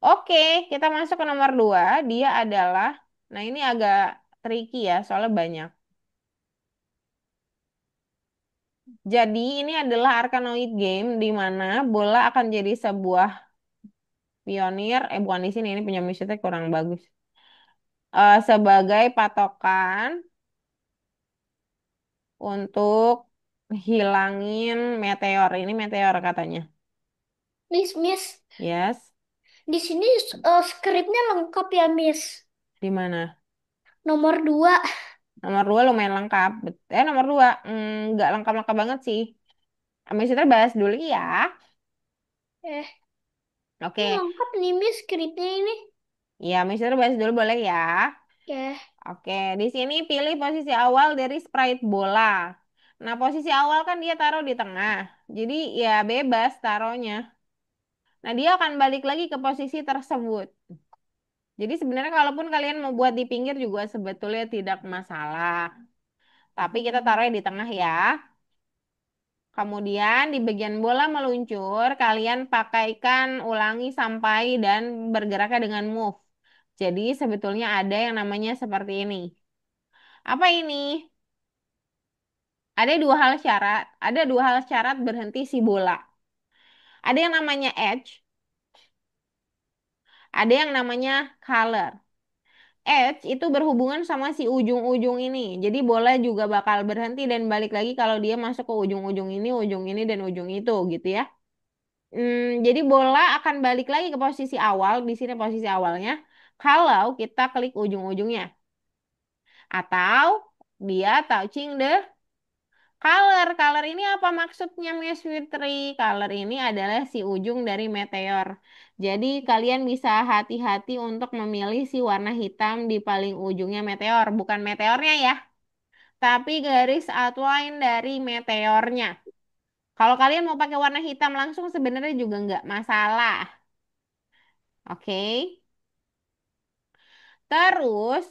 Oke, kita masuk ke nomor 2. Dia adalah, nah ini agak tricky ya, soalnya banyak. Jadi ini adalah Arkanoid game di mana bola akan jadi sebuah pionir. Bukan di sini, ini punya Mesiter kurang bagus. Sebagai patokan untuk hilangin meteor. Ini meteor katanya. Miss, Yes. di sini skripnya lengkap ya, Miss. Di mana? Nomor 2. Nomor 2 lumayan lengkap. Nomor 2 nggak lengkap-lengkap banget sih. Mesiter bahas dulu ya. Eh, Oke, Ini lengkap nih Miss skripnya ini. ya Mister bahas dulu boleh ya. Oke. Oke, di sini pilih posisi awal dari sprite bola. Nah, posisi awal kan dia taruh di tengah. Jadi ya bebas taruhnya. Nah, dia akan balik lagi ke posisi tersebut. Jadi sebenarnya kalaupun kalian mau buat di pinggir juga sebetulnya tidak masalah. Tapi kita taruhnya di tengah ya. Kemudian di bagian bola meluncur, kalian pakaikan ulangi sampai dan bergeraknya dengan move. Jadi sebetulnya ada yang namanya seperti ini. Apa ini? Ada dua hal syarat berhenti si bola. Ada yang namanya edge, ada yang namanya color. Edge itu berhubungan sama si ujung-ujung ini. Jadi bola juga bakal berhenti dan balik lagi kalau dia masuk ke ujung ini dan ujung itu gitu ya. Jadi bola akan balik lagi ke posisi awal, di sini posisi awalnya. Kalau kita klik ujung-ujungnya. Atau dia touching the color ini apa maksudnya Miss Fitri? Color ini adalah si ujung dari meteor. Jadi kalian bisa hati-hati untuk memilih si warna hitam di paling ujungnya meteor. Bukan meteornya ya, tapi garis outline dari meteornya. Kalau kalian mau pakai warna hitam langsung sebenarnya juga nggak masalah. Oke. Terus,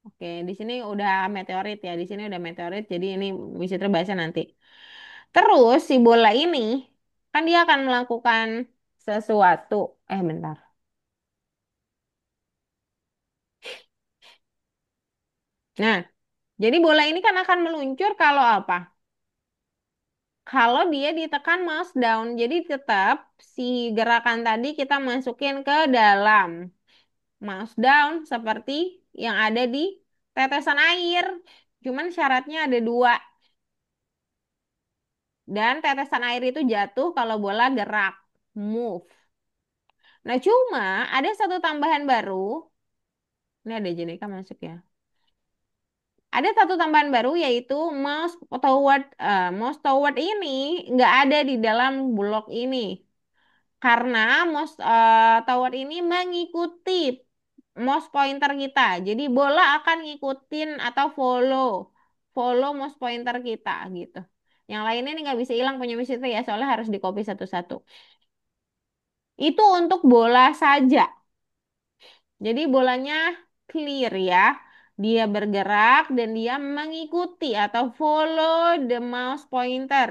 oke di sini udah meteorit ya. Di sini udah meteorit. Jadi ini bisa terbahasnya nanti. Terus si bola ini kan dia akan melakukan sesuatu. Bentar. Nah, jadi bola ini kan akan meluncur kalau apa? Kalau dia ditekan mouse down. Jadi tetap si gerakan tadi kita masukin ke dalam mouse down seperti yang ada di tetesan air. Cuman syaratnya ada dua. Dan tetesan air itu jatuh kalau bola gerak, move. Nah, cuma ada satu tambahan baru. Ini ada Jenika masuk ya. Ada satu tambahan baru yaitu mouse toward ini nggak ada di dalam blok ini karena mouse toward ini mengikuti mouse pointer kita. Jadi bola akan ngikutin atau follow follow mouse pointer kita gitu. Yang lainnya ini nggak bisa hilang punya Miss itu ya soalnya harus di copy satu-satu. Itu untuk bola saja. Jadi bolanya clear ya. Dia bergerak dan dia mengikuti atau follow the mouse pointer.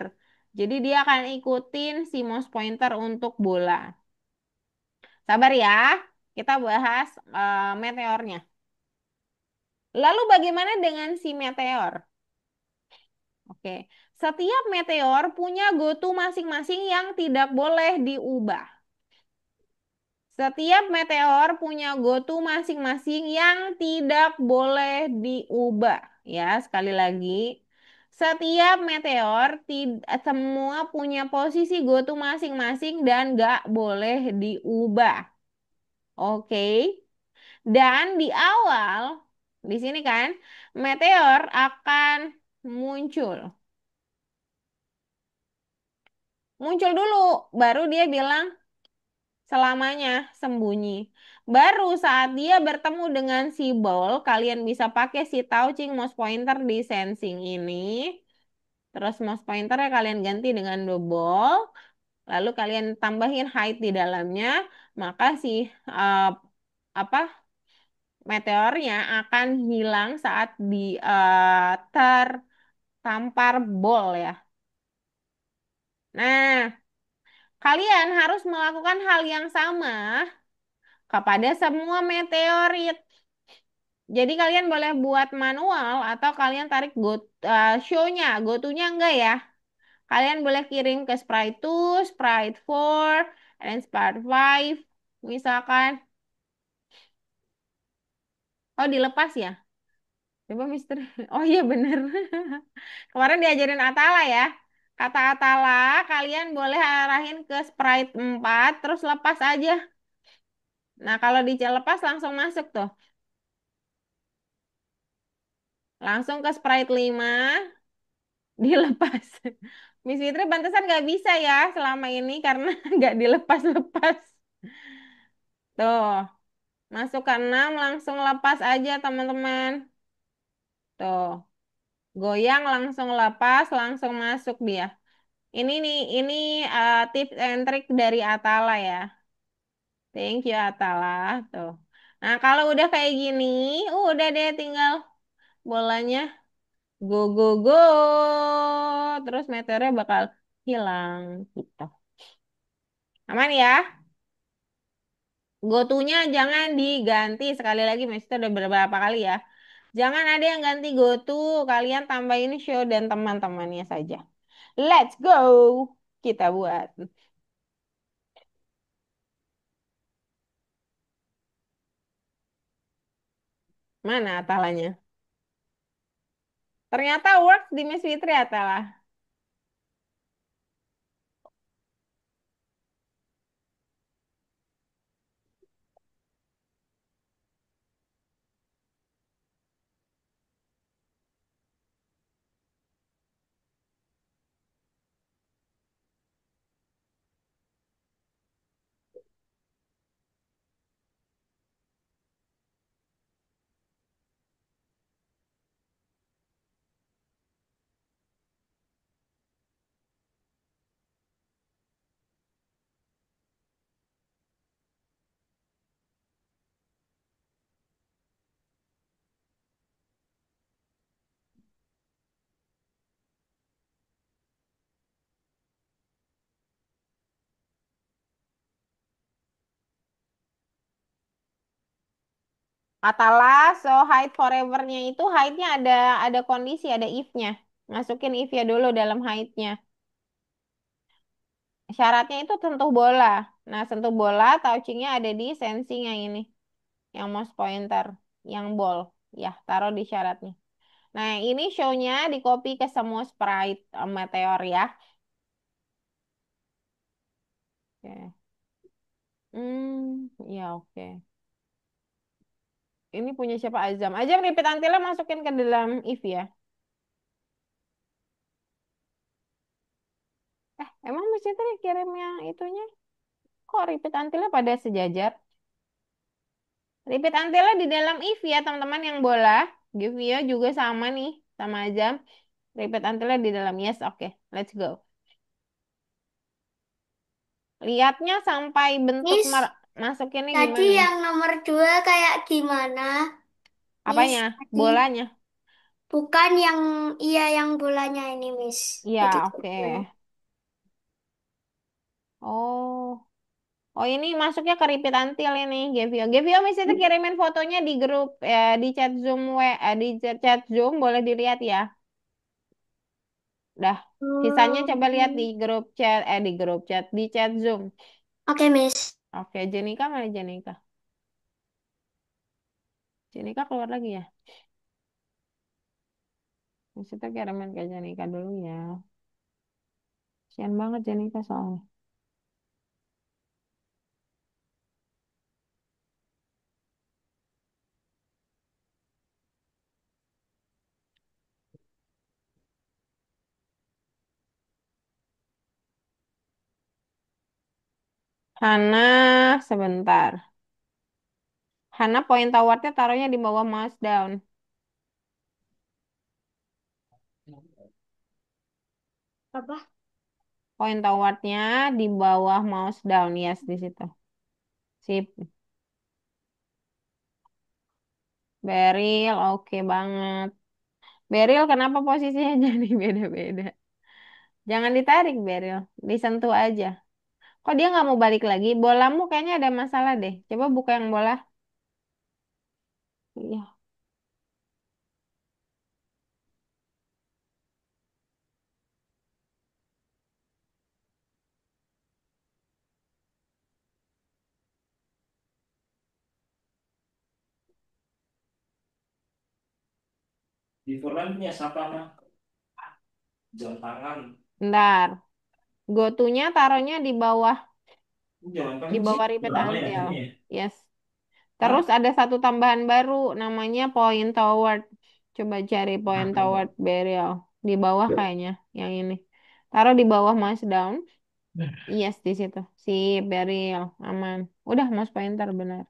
Jadi dia akan ikutin si mouse pointer untuk bola. Sabar ya, kita bahas meteornya. Lalu bagaimana dengan si meteor? Oke, setiap meteor punya goto masing-masing yang tidak boleh diubah. Setiap meteor punya goto masing-masing yang tidak boleh diubah. Ya, sekali lagi. Setiap meteor semua punya posisi goto masing-masing dan gak boleh diubah. Oke. Dan di awal, di sini kan, meteor akan muncul. Muncul dulu, baru dia bilang selamanya sembunyi. Baru saat dia bertemu dengan si ball, kalian bisa pakai si touching mouse pointer di sensing ini. Terus mouse pointernya kalian ganti dengan the ball. Lalu kalian tambahin height di dalamnya. Maka si eh, apa meteornya akan hilang saat tertampar ball ya. Nah, kalian harus melakukan hal yang sama kepada semua meteorit. Jadi kalian boleh buat manual atau kalian tarik show-nya, go-to-nya enggak ya. Kalian boleh kirim ke Sprite 2, Sprite 4, dan Sprite 5. Misalkan, oh dilepas ya. Coba Mister. Oh iya bener. Kemarin diajarin Atala ya. Kata Atala, kalian boleh arahin ke Sprite 4, terus lepas aja. Nah kalau dilepas langsung masuk tuh. Langsung ke Sprite 5. Dilepas. Miss Fitri pantesan nggak bisa ya selama ini karena nggak dilepas-lepas. Tuh, masuk ke 6 langsung lepas aja teman-teman. Tuh, goyang langsung lepas, langsung masuk dia. Ini nih, ini tips and trick dari Atala ya. Thank you Atala. Tuh. Nah, kalau udah kayak gini, udah deh tinggal bolanya go go go. Terus meteornya bakal hilang gitu. Aman ya? Gotunya jangan diganti. Sekali lagi, Mister udah beberapa kali ya. Jangan ada yang ganti gotu. Kalian tambahin show dan teman-temannya saja. Let's go. Kita buat. Mana atalanya? Ternyata works di Miss Fitri Atala. Atala, so hide forever-nya itu hide-nya ada kondisi, ada if-nya. Masukin if-nya dulu dalam hide-nya. Syaratnya itu sentuh bola. Nah, sentuh bola, touching-nya ada di sensing yang ini. Yang mouse pointer, yang ball. Ya, taruh di syaratnya. Nah, yang ini show-nya di copy ke semua sprite meteor ya. Oke. Ya oke. Ini punya siapa Azam? Azam repeat until masukin ke dalam if ya. Emang mesti tuh kirim yang itunya? Kok repeat until pada sejajar? Repeat until di dalam if ya teman-teman yang bola. Give ya juga sama nih sama Azam. Repeat until di dalam yes. Oke, let's go. Lihatnya sampai bentuk Miss, masukinnya tadi gimana? yang nomor 2 kayak gimana? Miss, Apanya? tadi Bolanya. bukan yang iya yang bolanya ini, Miss. Tadi Ya, tuh oke. bola. Oh. Oh, ini masuknya ke repeat until ini, Gevio. Gevio misalnya kirimin fotonya di grup di chat Zoom di chat Zoom boleh dilihat ya. Dah. Sisanya coba lihat di Hmm. grup chat di grup chat di chat Zoom. Oke, Miss. Oke, Jenika mana Jenika? Jenika keluar lagi ya. Maksudnya kirimin ke Jenika dulu ya. Kasian banget Jenika soalnya. Hana, sebentar. Hana point towernya taruhnya di bawah mouse down. Apa? Point towernya di bawah mouse down, yes di situ. Sip. Beril, oke banget. Beril, kenapa posisinya jadi beda-beda? Jangan ditarik, Beril. Disentuh aja. Kok dia nggak mau balik lagi? Bolamu kayaknya ada masalah deh. Coba buka yang bola. Iya. Di Forlan punya siapa mah? Jam tangan. Ntar. Gotunya taruhnya Jam di tangan sih. bawah repeat Lama ya until. ini ya. Yes. Terus Hah? ada satu tambahan baru namanya point toward. Coba cari point Nah, toward Beril. Di bawah kayaknya yang ini. Taruh di bawah mouse down. Yes, di situ. Si Beril, aman. Udah mouse pointer benar.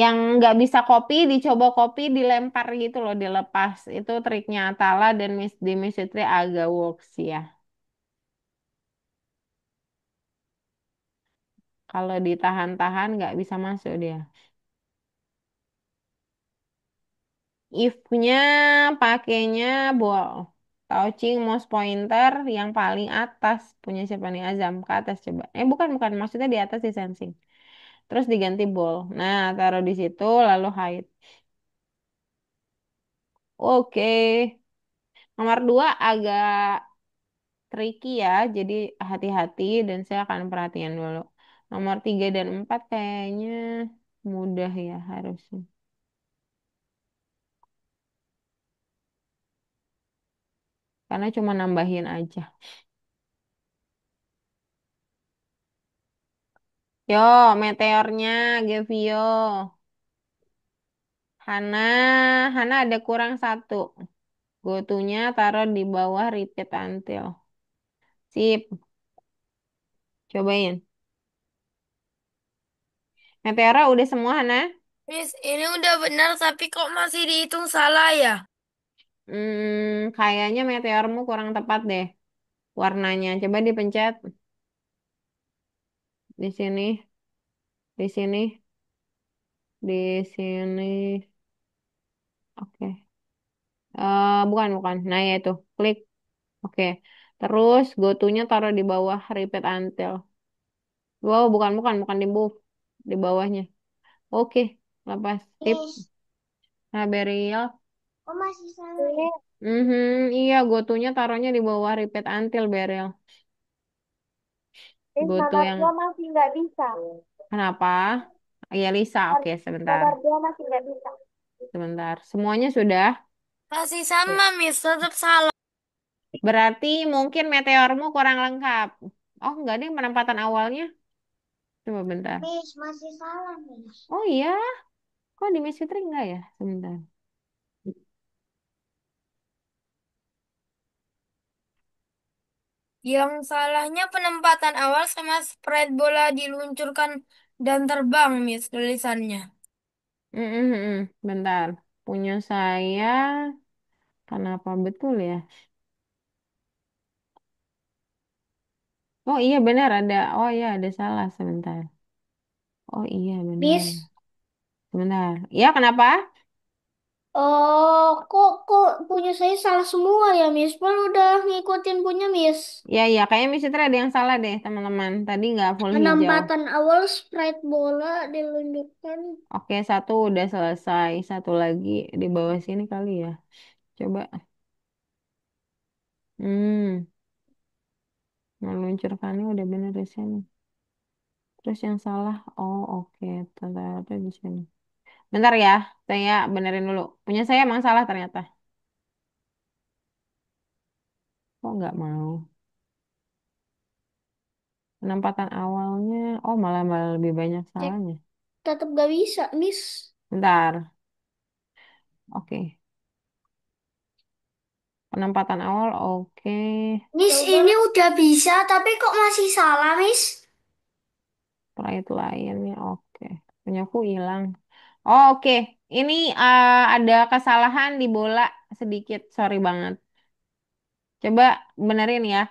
Yang nggak bisa copy, dicoba copy, dilempar gitu loh, dilepas. Itu triknya Atala dan Miss Dimitri agak works ya. Kalau ditahan-tahan nggak bisa masuk dia. If-nya pakainya ball. Touching mouse pointer yang paling atas. Punya siapa nih? Azam. Ke atas coba. Bukan. Maksudnya di atas di sensing. Terus diganti ball. Nah, taruh di situ lalu hide. Oke. Nomor 2 agak tricky ya. Jadi hati-hati dan saya akan perhatian dulu. Nomor 3 dan 4 kayaknya mudah ya harusnya. Karena cuma nambahin aja. Yo, meteornya, Gevio. Hana, Hana ada kurang satu. Gotunya taruh di bawah repeat until. Sip, cobain. Meteora udah semua, Hana? Miss, ini udah benar tapi kok masih dihitung salah ya? Kayaknya meteormu kurang tepat deh. Warnanya. Coba dipencet. Di sini, di sini, di sini. Oke. Bukan. Nah, ya itu. Klik. Oke. Terus gotunya taruh di bawah repeat until. Wow, bukan di move. Di bawahnya. Oke, lepas tip. Miss, Nah, Beriel. kok masih salah ya? Iya, gotunya taruhnya di bawah repeat until Beriel. Miss, Gotu nomor yang dua masih nggak bisa. kenapa? Iya, Lisa. Oke, sebentar. Nomor dua masih nggak bisa. Sebentar. Semuanya sudah. Masih sama, Miss, tetap salah. Berarti mungkin meteormu kurang lengkap. Oh, enggak deh penempatan awalnya. Coba bentar. Miss, masih salah, Miss. Oh iya, kok di Miss Fitri enggak ya? Sebentar. Yang salahnya penempatan awal sama spread bola diluncurkan dan terbang, Miss, tulisannya. Bentar. Punya saya, kenapa betul ya? Oh iya benar ada. Oh iya ada salah sebentar. Oh iya benar. Miss, Sebentar. Iya kenapa? oh, kok punya saya salah semua ya, Miss? Pan udah ngikutin punya Miss. Iya iya kayaknya Miss Citra ada yang salah deh teman-teman. Tadi nggak full hijau. Penempatan awal sprite bola diluncurkan. Oke satu udah selesai. Satu lagi di bawah sini kali ya. Coba. Hmm, meluncurkannya udah bener di sini. Terus yang salah, oh oke, ternyata di sini. Bentar ya, saya benerin dulu. Punya saya emang salah ternyata. Kok nggak mau? Penempatan awalnya, oh malah lebih banyak Cek, salahnya. tetap gak bisa, Miss. Bentar, oke. Penempatan awal, oke. Miss, ini udah bisa, tapi kok masih salah, Miss? Pride lainnya, oke. Punyaku hilang. Oh, oke. Ini ada kesalahan di bola sedikit, sorry banget. Coba benerin ya.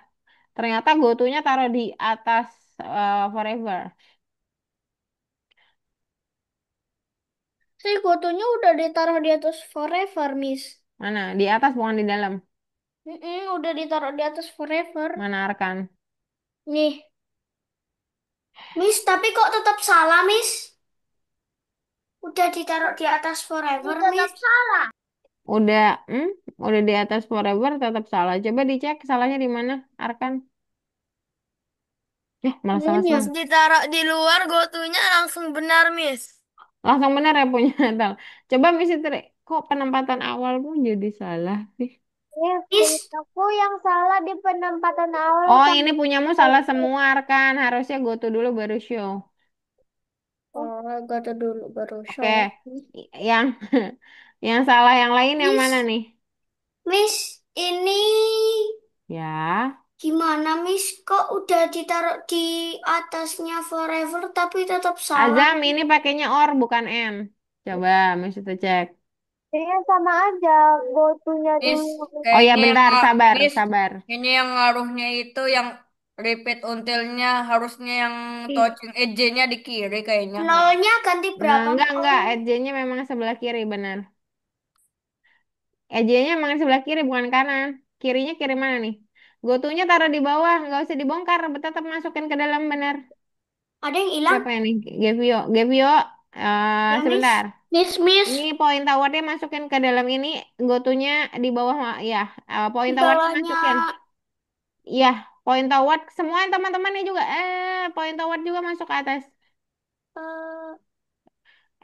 Ternyata gotunya taruh di atas forever. Saya fotonya udah ditaruh di atas forever, Miss. Mana? Di atas bukan di dalam. Udah ditaruh di atas forever. Mana Arkan? Nih, Miss, tapi kok tetap salah, Miss? Udah ditaruh di atas forever, Miss. Salah. Udah, udah di atas forever tetap salah. Coba dicek salahnya di mana, Arkan? Malah salah Ini ya. Pas semua. ditaruh di luar, gotunya langsung benar, Miss. Langsung benar ya punya Natal. Coba Miss Tri, kok penempatan awalmu jadi salah sih? Miss, aku yang salah di penempatan awal Oh, sama ini punyamu salah semua, Arkan. Harusnya go to dulu baru show. oh, gak dulu baru Oke, show. yang yang salah yang lain yang mana Miss, nih? Miss, ini Ya, Gimana, Miss? Kok udah ditaruh di atasnya forever tapi tetap salah? Azam ini pakainya or bukan M. Coba Miss itu cek. Kayaknya sama aja, go-to-nya Miss, dulu. Oh ya kayaknya bentar, sabar, Miss, sabar. ini yang ngaruhnya itu yang repeat untilnya harusnya yang Ih, touching edge-nya di kiri kayaknya. nolnya ganti Nah, berapa? enggak, Oh, edge-nya memang sebelah kiri, benar. EJ-nya emang sebelah kiri, bukan kanan. Kirinya kiri mana nih? Gotunya taruh di bawah, nggak usah dibongkar, tetap masukin ke dalam benar. ada yang hilang? Siapa ini? Gevio, Gevio, Ya, sebentar. Miss. Miss. Ini poin towernya masukin ke dalam ini, gotunya di bawah, ya. Poin Di towernya bawahnya masukin. Iya, poin tower, semua teman-temannya juga. Poin tower juga masuk ke atas.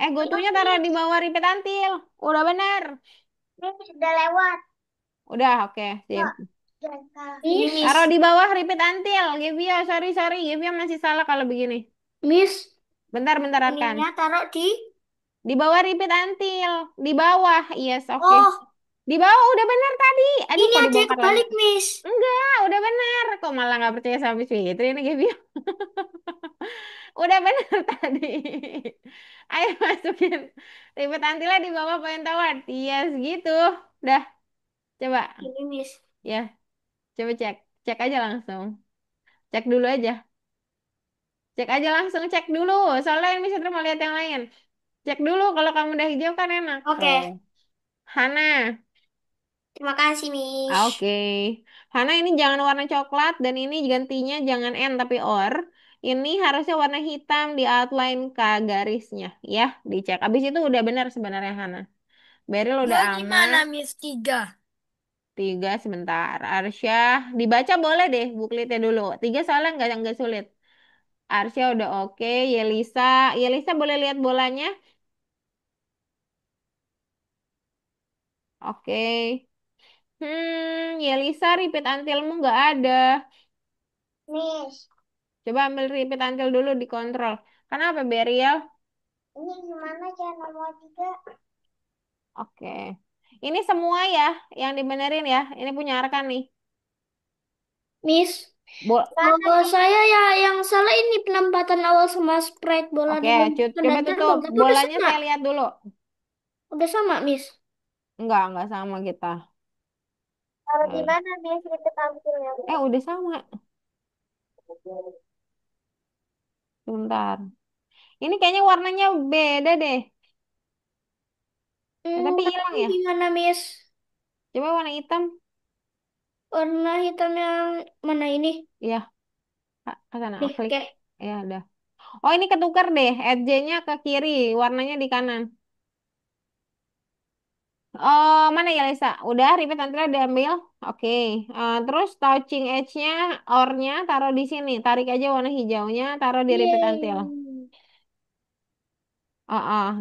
eh Gotunya belum, taruh di Miss. bawah ripet antil. Udah bener. Miss, udah lewat. Udah, oke, sip. Kak, ini Miss. Taruh di bawah repeat until. Givio, sorry, sorry. Givio masih salah kalau begini. Miss, Bentar, bentar, Arkan. ininya taruh di. Di bawah repeat until. Di bawah. Yes, oke. Oh, Di bawah udah bener tadi. Aduh, ini kok ada yang dibongkar lagi? kebalik, Miss. Enggak, udah bener. Kok malah nggak percaya sama Miss Fitri ini, Givio? Udah bener tadi. Ayo masukin. Repeat untilnya di bawah point tower. Yes, gitu. Dah, coba. Ini, Miss. Ya, coba cek. Cek aja langsung. Cek dulu aja. Cek aja langsung, cek dulu. Soalnya ini Fitri mau lihat yang lain. Cek dulu kalau kamu udah hijau kan enak. Tuh. Oke, Hana. terima kasih, Miss. Oke. Hana ini jangan warna coklat dan ini gantinya jangan N tapi or. Ini harusnya warna hitam di outline ke garisnya. Ya, dicek. Abis itu udah benar sebenarnya Hana. Beril udah Dua aman. gimana, Miss? Tiga. Tiga sebentar. Arsya. Dibaca boleh deh buklitnya dulu. Tiga soalnya nggak sulit. Arsya udah oke. Yelisa. Yelisa boleh lihat bolanya? Oke. Yelisa repeat untilmu nggak ada. Miss, Coba ambil repeat until dulu dikontrol. Kenapa, Beriel? ini gimana cara nomor 3? Oke. Ini semua ya yang dibenerin ya. Ini punya Arkan nih. Miss, Bo saya ya yang salah ini penempatan awal sama spread bola Oke, di luncurkan coba dan tutup. terbang. Tapi udah Bolanya sama. saya lihat dulu. Udah sama, Miss. Enggak sama kita. Taruh di Eh, mana, Miss? Kita tampilnya. udah sama. Sebentar. Ini kayaknya warnanya beda deh. Tapi hilang Tapi ya. gimana, Miss? Coba warna hitam. Warna hitam yang mana ini? Iya, ke sana. Nih, Klik. oke. Ya udah. Oh, ini ketukar deh. RJ-nya ke kiri, warnanya di kanan. Oh, mana ya Lisa? Udah, repeat nanti diambil. Oke. Terus touching edge-nya, or-nya taruh di sini. Tarik aja warna hijaunya, taruh di repeat until. Yeay.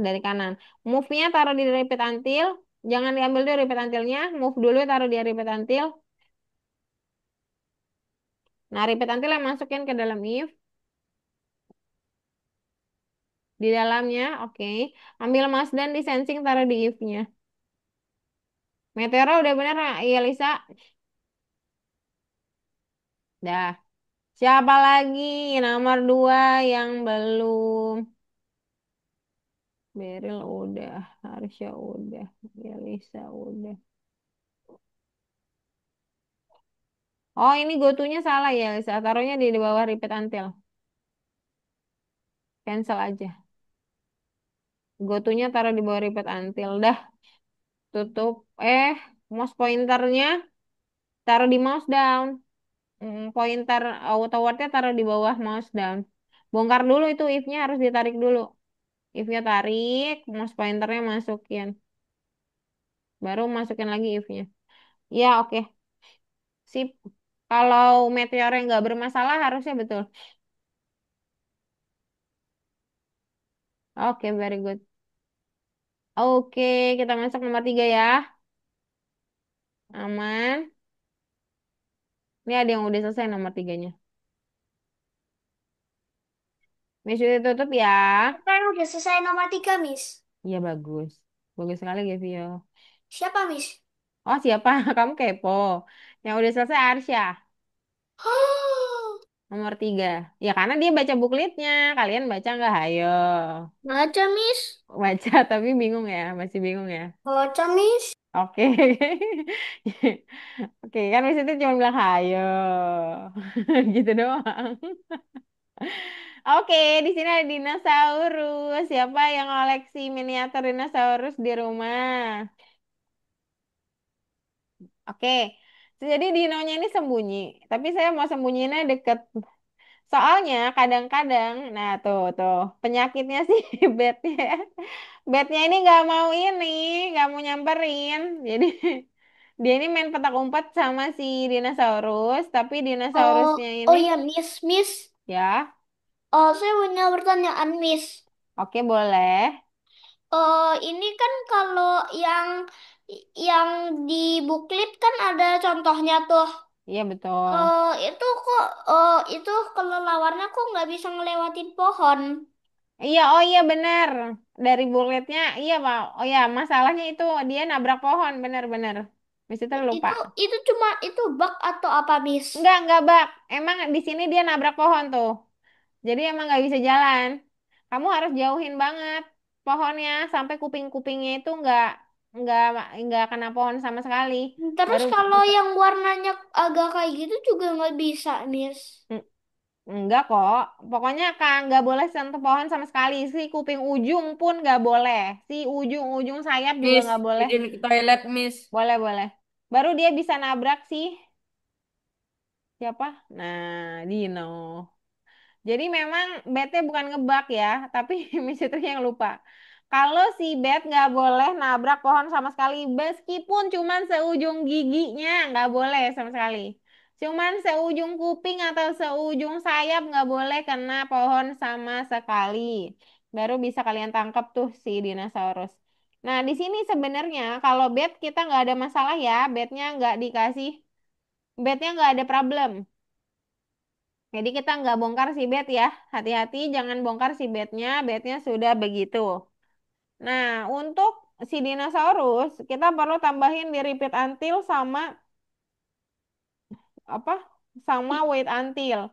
Dari kanan. Move-nya taruh di repeat until. Jangan diambil dulu repeat until-nya. Move dulu taruh di repeat until. Nah, repeat until yang masukin ke dalam if. Di dalamnya, oke. Ambil mouse dan di sensing taruh di if-nya. Meteora udah bener, iya Lisa. Dah. Siapa lagi nomor dua yang belum? Beril udah, Harsha udah, Yelisa udah. Oh ini gotunya salah ya, Lisa. Taruhnya di bawah repeat until. Cancel aja. Gotunya taruh di bawah repeat until. Dah, tutup. Mouse pointernya taruh di mouse down. Pointer auto-wordnya taruh di bawah mouse down. Bongkar dulu itu if-nya harus ditarik dulu. If-nya tarik, mouse pointernya masukin. Baru masukin lagi if-nya. Ya, oke. Sip. Kalau meteor yang nggak bermasalah harusnya betul. Oke, very good. Oke, kita masuk nomor tiga ya. Aman. Ini ada yang udah selesai nomor tiganya. Miss udah tutup ya. Kan udah selesai nomor 3, Miss. Iya, bagus. Bagus sekali, Gavio. Siapa, Miss? Oh, siapa? Kamu kepo. Yang udah selesai Arsya. Nomor 3. Ya karena dia baca buklitnya. Kalian baca nggak? Hayo. Baca, Miss. Baca tapi bingung ya. Masih bingung ya. Baca, Miss. Oke. Oke, kan Miss itu cuma bilang hayo. Gitu doang. Oke, di sini ada dinosaurus. Siapa yang koleksi miniatur dinosaurus di rumah? Oke. Jadi dinonya ini sembunyi. Tapi saya mau sembunyinya deket. Soalnya kadang-kadang, nah tuh, penyakitnya sih bednya. Bednya ini nggak mau nyamperin. Jadi dia ini main petak umpet sama si dinosaurus, tapi dinosaurusnya Oh, oh ini ya, Miss, Miss. ya, Oh, saya punya pertanyaan, Miss. oke boleh. Ini kan kalau yang di buklet kan ada contohnya tuh. Iya betul. Itu kok itu kelelawarnya kok nggak bisa ngelewatin pohon. Iya, oh iya benar. Dari buletnya, iya Pak. Oh ya, masalahnya itu dia nabrak pohon, benar-benar. Miss itu lupa. Itu cuma itu bug atau apa, Miss? Enggak bak. Emang di sini dia nabrak pohon tuh. Jadi emang nggak bisa jalan. Kamu harus jauhin banget pohonnya sampai kuping-kupingnya itu nggak nggak kena pohon sama sekali. Terus Baru kalau bisa. yang warnanya agak kayak gitu juga nggak bisa, Miss. Mm, Enggak kok. Pokoknya kan nggak boleh sentuh pohon sama sekali. Si kuping ujung pun nggak boleh. Si ujung-ujung sayap juga Miss, nggak boleh. izin ke toilet, Miss. Boleh. Baru dia bisa nabrak sih. Siapa? Nah, Dino. Jadi memang Betnya bukan ngebak ya, tapi Miss itu yang lupa. Kalau si Bet nggak boleh nabrak pohon sama sekali, meskipun cuman seujung giginya nggak boleh sama sekali. Cuman seujung kuping atau seujung sayap nggak boleh kena pohon sama sekali. Baru bisa kalian tangkap tuh si dinosaurus. Nah, di sini sebenarnya kalau Bet kita nggak ada masalah ya, Betnya nggak dikasih, Betnya nggak ada problem. Jadi kita nggak bongkar si bed ya. Hati-hati jangan bongkar si bednya. Bednya sudah begitu. Nah, untuk si dinosaurus, kita perlu tambahin di repeat until sama apa? Sama wait until.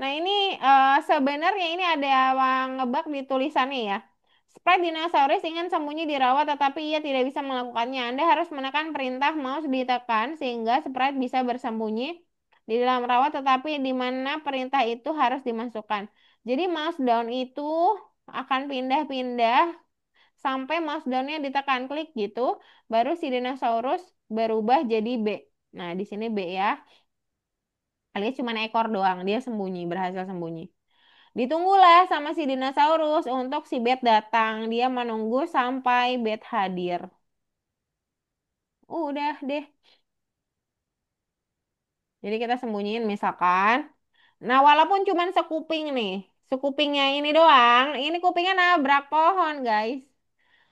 Nah, ini sebenarnya ini ada yang ngebug di tulisannya ya. Sprite dinosaurus ingin sembunyi dirawat tetapi ia tidak bisa melakukannya. Anda harus menekan perintah mouse ditekan sehingga Sprite bisa bersembunyi di dalam rawat tetapi di mana perintah itu harus dimasukkan. Jadi mouse down itu akan pindah-pindah sampai mouse downnya ditekan klik gitu, baru si dinosaurus berubah jadi B. Nah, di sini B ya. Alias cuma ekor doang, dia sembunyi, berhasil sembunyi. Ditunggulah sama si dinosaurus untuk si Bet datang. Dia menunggu sampai Bet hadir. Udah deh. Jadi kita sembunyiin misalkan. Nah, walaupun cuma sekuping nih. Sekupingnya ini doang. Ini kupingnya nabrak pohon, guys.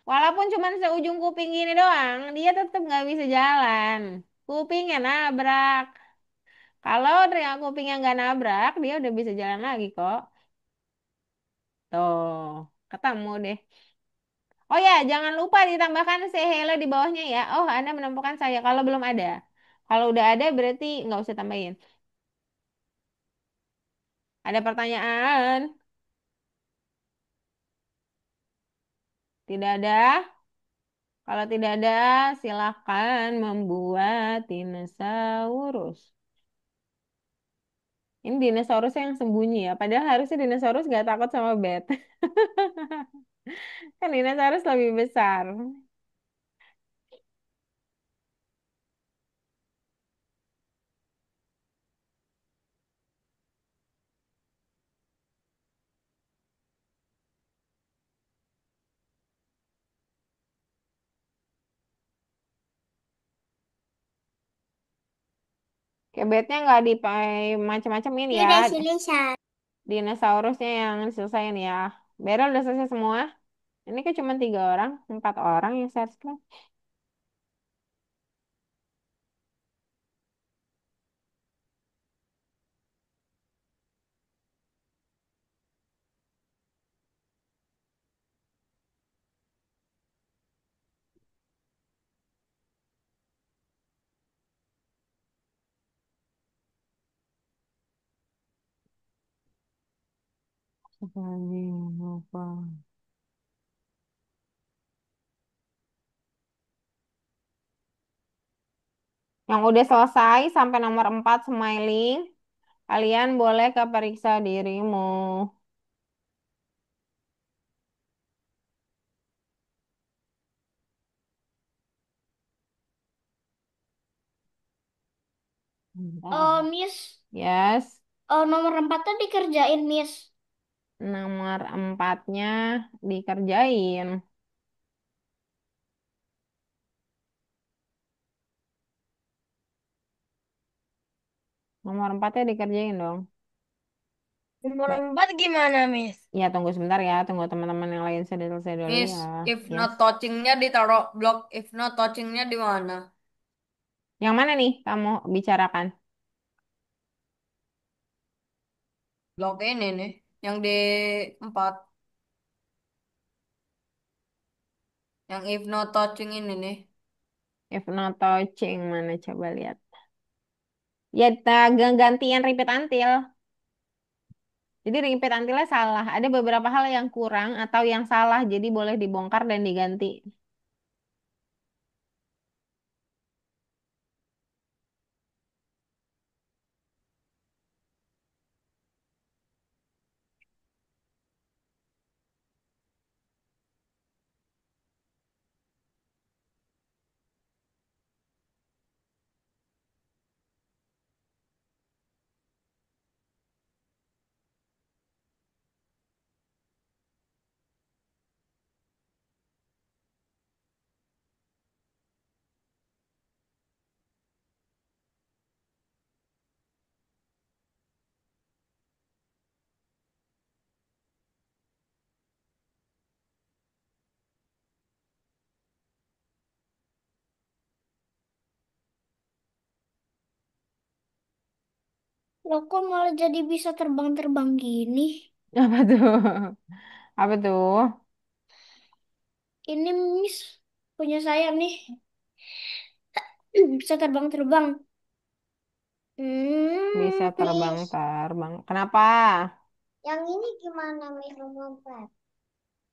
Walaupun cuma seujung kuping ini doang, dia tetap nggak bisa jalan. Kupingnya nabrak. Kalau dia kupingnya nggak nabrak, dia udah bisa jalan lagi kok. Tuh, ketemu deh. Oh ya, jangan lupa ditambahkan say hello di bawahnya ya. Oh, Anda menemukan saya kalau belum ada. Kalau udah ada berarti nggak usah tambahin. Ada pertanyaan? Tidak ada? Kalau tidak ada, silakan membuat dinosaurus. Ini dinosaurus yang sembunyi ya. Padahal harusnya dinosaurus nggak takut sama bed. Kan dinosaurus lebih besar. Kayak bednya nggak dipakai macam-macamin Ini ya. udah selesai. Dinosaurusnya yang diselesain ya. Beryl udah selesai semua. Ini kan cuma 3 orang, 4 orang yang subscribe. Apa lagi? Apa? Yang udah selesai sampai nomor 4 smiling, kalian boleh ke periksa dirimu. Bentar. Oh, Miss. Yes, Oh, nomor 4 tuh dikerjain, Miss. nomor empatnya dikerjain. Nomor empatnya dikerjain dong. Nomor Baik. 4 gimana, Miss? Ya, tunggu sebentar ya. Tunggu teman-teman yang lain sudah selesai dulu Miss, ya. if Yes. not touchingnya ditaruh blok, if not touchingnya di mana? Yang mana nih kamu bicarakan? Blok ini nih, yang di 4, yang if not touching ini nih. If not touching, mana coba lihat. Ya, gantian repeat until. Jadi repeat untilnya salah. Ada beberapa hal yang kurang atau yang salah. Jadi boleh dibongkar dan diganti. Loh, kok malah jadi bisa terbang-terbang gini? Apa tuh? Apa tuh? Ini, Miss, punya saya nih. Bisa terbang-terbang. Bisa Miss. terbang-terbang. Kenapa? Yang ini gimana, Miss, nomor 4?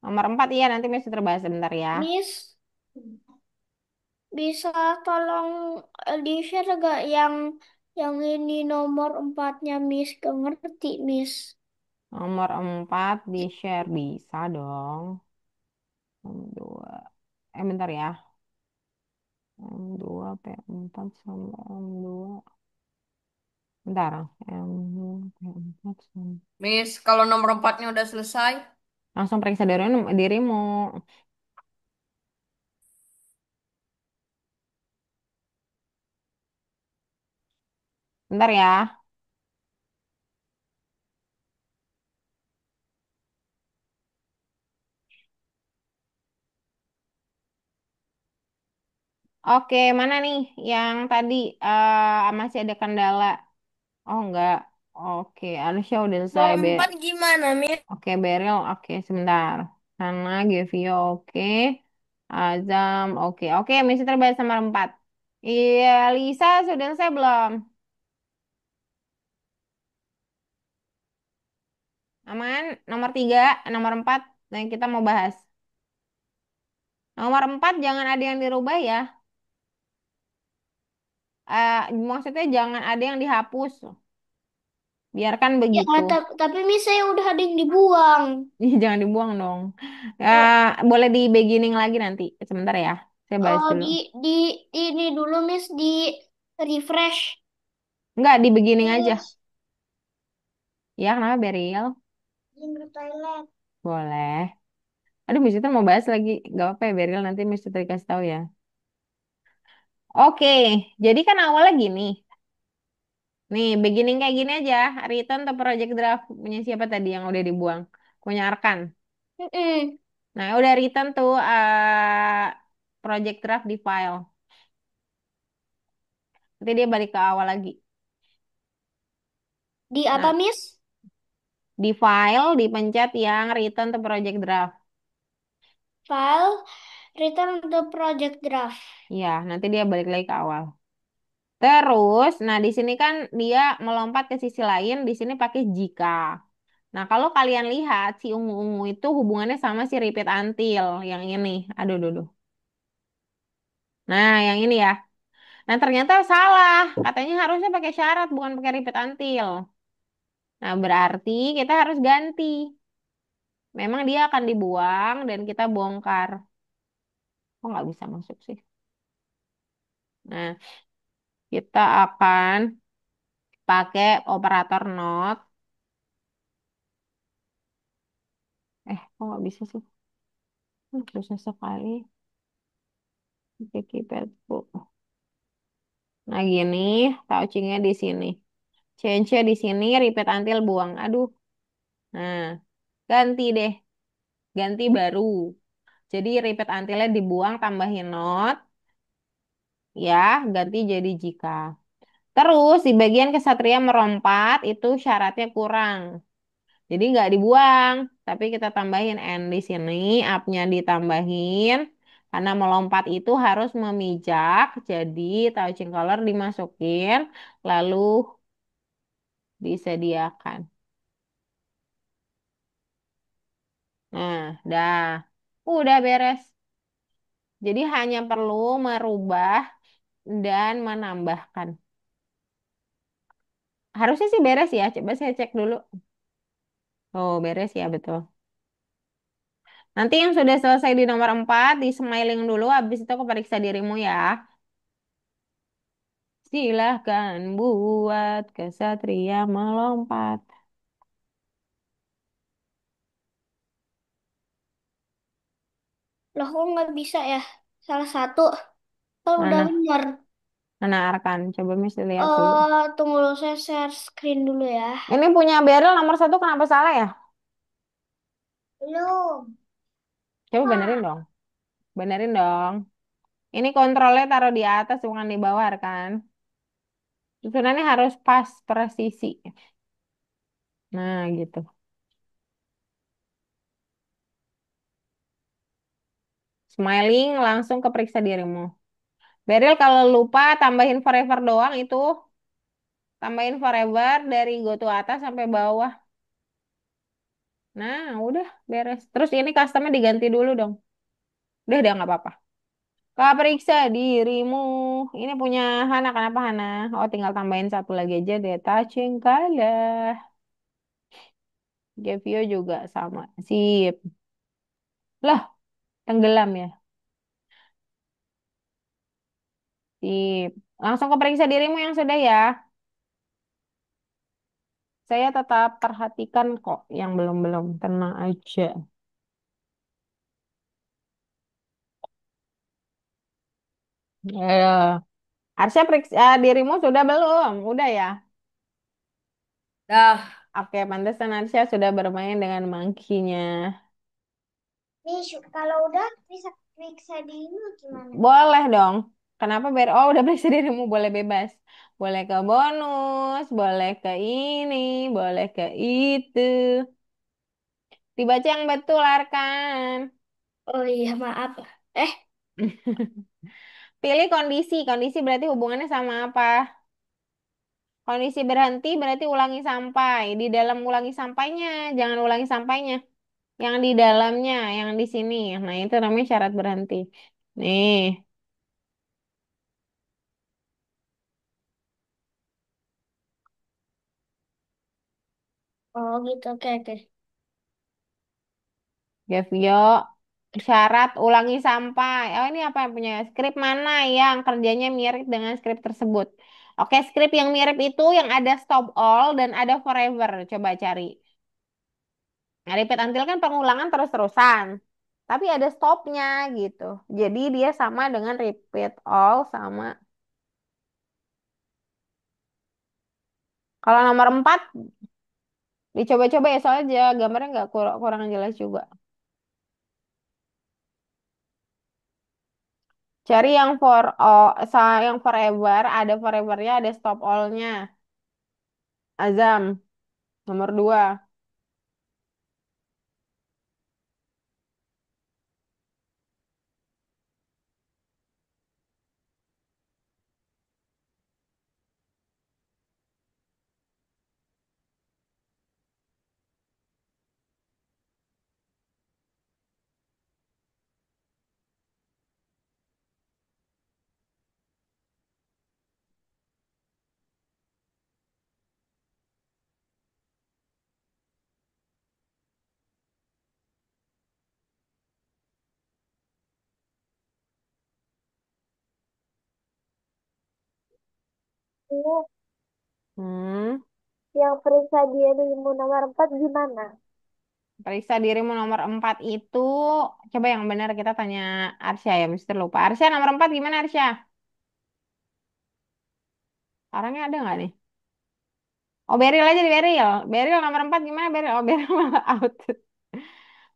Nomor 4 iya nanti masih terbahas sebentar ya. Miss, bisa tolong di-share gak yang ini nomor 4-nya, Miss? Gak ngerti, Miss. Nomor 4 di share bisa dong. Nomor 2. Bentar ya. M2 P4 sama M2. Bentar. M2 P4 sama. Miss, kalau nomor 4-nya udah selesai, Langsung periksa dirimu. Bentar ya. Oke, mana nih yang tadi masih ada kendala? Oh enggak. Oke, Arsya udah selesai. Nomor 4 gimana, Miss? Oke, Beril. Oke, sebentar. Sana, Gevio. Oke. Azam. Oke, oke. Misi terbaik sama 4. Iya, Lisa sudah selesai belum? Aman. Nomor 3, nomor 4. Yang kita mau bahas. Nomor 4 jangan ada yang dirubah ya. Maksudnya jangan ada yang dihapus. Biarkan Ya, begitu. tapi Miss saya udah ada yang dibuang. Ih, jangan dibuang dong. Oh, Boleh di beginning lagi nanti. Sebentar ya. Saya bahas oh, dulu. di ini dulu, Miss, di refresh. Enggak, di beginning aja. Miss, Ya, kenapa Beril? izin ke toilet. Boleh. Aduh, Mister mau bahas lagi. Gak apa-apa ya, Beril. Nanti Mister kasih tahu ya. Oke, jadi kan awalnya gini. Nih, beginning kayak gini aja. Return to project draft. Punya siapa tadi yang udah dibuang? Punya Arkan. Mm-mm. Nah, udah return tuh project draft di file. Nanti dia balik ke awal lagi. Di apa, Nah, Miss? di file dipencet yang return to project draft. File, return to project draft. Ya, nanti dia balik lagi ke awal. Terus, nah di sini kan dia melompat ke sisi lain. Di sini pakai jika. Nah, kalau kalian lihat si ungu-ungu itu hubungannya sama si repeat until yang ini. Aduh, aduh, aduh. Nah, yang ini ya. Nah, ternyata salah. Katanya harusnya pakai syarat, bukan pakai repeat until. Nah, berarti kita harus ganti. Memang dia akan dibuang dan kita bongkar. Kok nggak bisa masuk sih? Nah, kita akan pakai operator not. Kok nggak bisa sih? Susah sekali. Pakai keypad, Bu. Nah, gini, touchingnya di sini. Change-nya di sini, repeat until buang. Aduh. Nah, ganti deh. Ganti baru. Jadi repeat until-nya dibuang, tambahin not. Ya, ganti jadi jika. Terus di bagian kesatria merompat itu syaratnya kurang. Jadi nggak dibuang, tapi kita tambahin N di sini, up-nya ditambahin. Karena melompat itu harus memijak, jadi touching color dimasukin, lalu disediakan. Nah, dah. Udah beres. Jadi hanya perlu merubah dan menambahkan. Harusnya sih beres ya, coba saya cek dulu. Oh, beres ya, betul. Nanti yang sudah selesai di nomor 4 di smiling dulu, habis itu aku periksa dirimu ya. Silahkan buat kesatria melompat. Loh, kok nggak bisa ya? Salah satu. Kan udah Mana? bener. Mana Arkan? Coba mesti lihat dulu. Tunggu dulu, saya share screen dulu ya. Ini punya Beryl nomor 1 kenapa salah ya? Belum. Coba benerin Pak. dong. Benerin dong. Ini kontrolnya taruh di atas bukan di bawah kan? Susunannya harus pas presisi. Nah gitu. Smiling langsung ke periksa dirimu. Beryl kalau lupa tambahin forever doang itu. Tambahin forever dari go to atas sampai bawah. Nah, udah beres. Terus ini customnya diganti dulu dong. Udah nggak apa-apa. Kak periksa dirimu. Ini punya Hana, kenapa Hana? Oh, tinggal tambahin satu lagi aja deh. Touching color. Gevio juga sama. Sip. Lah, tenggelam ya. Sip. Langsung ke periksa dirimu yang sudah ya. Saya tetap perhatikan kok yang belum-belum. Tenang aja. Ya. Harusnya periksa dirimu sudah belum? Udah ya? Dah. Oke, pantesan Arsya sudah bermain dengan monkey-nya. Nih, kalau udah bisa periksa dulu gimana? Boleh dong. Kenapa Oh, udah periksa dirimu, boleh bebas. Boleh ke bonus, boleh ke ini, boleh ke itu. Dibaca yang betul, Arkan. Oh iya, maaf. Eh, Pilih kondisi. Kondisi berarti hubungannya sama apa? Kondisi berhenti berarti ulangi sampai. Di dalam ulangi sampainya, jangan ulangi sampainya. Yang di dalamnya, yang di sini. Nah, itu namanya syarat berhenti. Nih, oh gitu, oke oke. Gavio. Syarat ulangi sampai. Oh, ini apa yang punya skrip mana yang kerjanya mirip dengan skrip tersebut? Oke, skrip yang mirip itu yang ada stop all dan ada forever. Coba cari. Nah, repeat until kan pengulangan terus-terusan. Tapi ada stopnya gitu. Jadi dia sama dengan repeat all sama. Kalau nomor 4 dicoba-coba ya soalnya gambarnya nggak kurang jelas juga. Cari yang yang forever, ada forevernya, ada stop all-nya. Azam, nomor 2. Hmm, Yang periksa dirimu nomor 4 gimana? periksa dirimu nomor 4 itu, coba yang benar kita tanya Arsya ya, Mister lupa. Arsya nomor 4 gimana Arsya? Orangnya ada nggak nih? Oh, Beril aja di Beril. Beril nomor 4 gimana Beril? Oh, Beril malah out.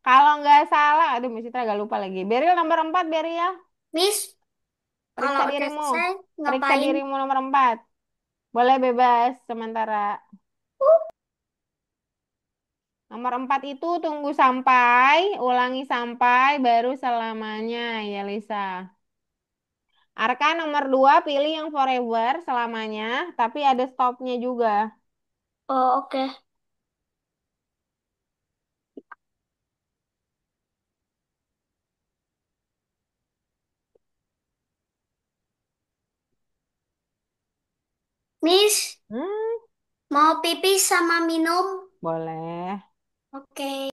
Kalau nggak salah, aduh Mister agak lupa lagi. Beril nomor 4 Beril. Miss, kalau Periksa udah dirimu. selesai, Periksa ngapain? dirimu nomor 4. Boleh bebas sementara. Nomor 4 itu tunggu sampai, ulangi sampai, baru selamanya ya Lisa. Arka nomor 2 pilih yang forever selamanya, tapi ada stopnya juga. Oh, oke. Miss, Hmm, mau pipis sama minum? boleh. Oke.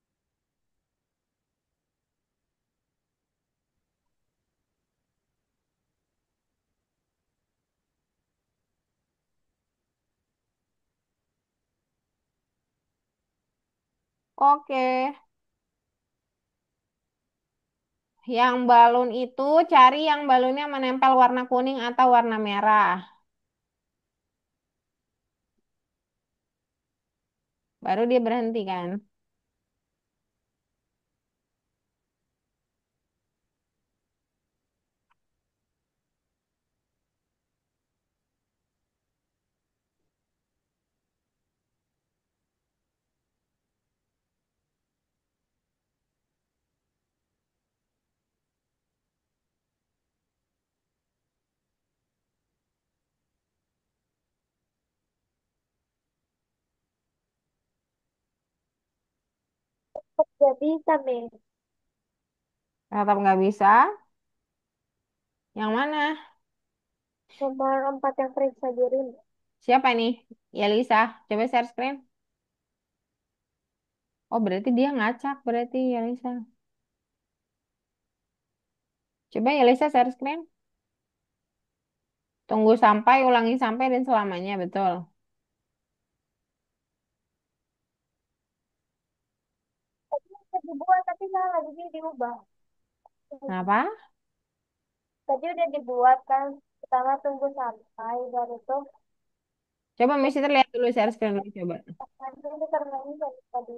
Oke. Yang balon itu cari yang balonnya menempel warna kuning atau warna merah. Baru dia berhenti kan. Gak bisa, Miss. Tetap nggak bisa. Yang mana? Nomor 4 yang periksa dirimu. Siapa nih? Ya Lisa. Coba share screen. Oh, berarti dia ngacak berarti ya Lisa. Coba ya Lisa share screen. Tunggu sampai, ulangi sampai, dan selamanya, betul. Tadi udah dibuat, tapi salah, jadi diubah. Kenapa? Tadi udah dibuat kan. Pertama tunggu sampai, baru tuh. Coba Miss itu lihat dulu share screen dulu, coba. Nanti itu karena ini tadi.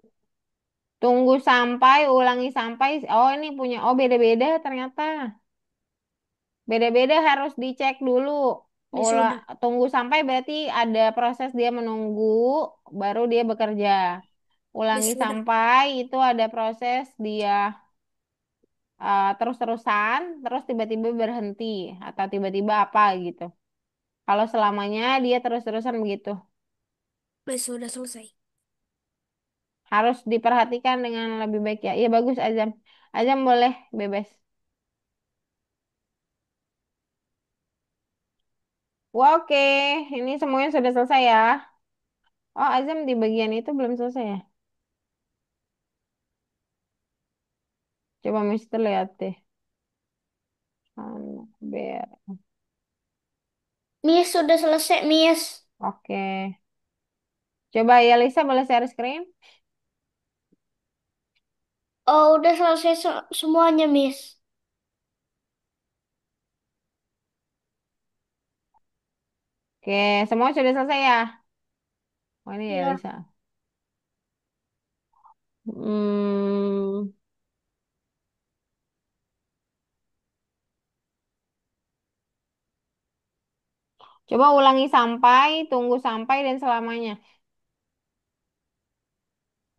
Tunggu sampai, ulangi sampai. Oh, ini punya. Oh, beda-beda ternyata. Beda-beda harus dicek dulu. Miss udah. Tunggu sampai berarti ada proses dia menunggu, baru dia bekerja. Ulangi Miss udah. sampai itu ada proses dia terus-terusan, terus tiba-tiba berhenti atau tiba-tiba apa gitu. Kalau selamanya dia terus-terusan begitu. Miss udah selesai. Harus diperhatikan dengan lebih baik ya. Iya bagus Azam. Azam boleh bebas. Wah, oke, ini semuanya sudah selesai ya. Oh, Azam di bagian itu belum selesai ya. Coba Mister lihat deh. Ber. Miss sudah selesai, Miss. Oke. Coba ya Lisa boleh share screen. Oh, udah selesai semuanya, Miss. Oke, semua sudah selesai ya. Oh ini ya Ya. Lisa. Hmm, coba ulangi sampai, tunggu sampai dan selamanya.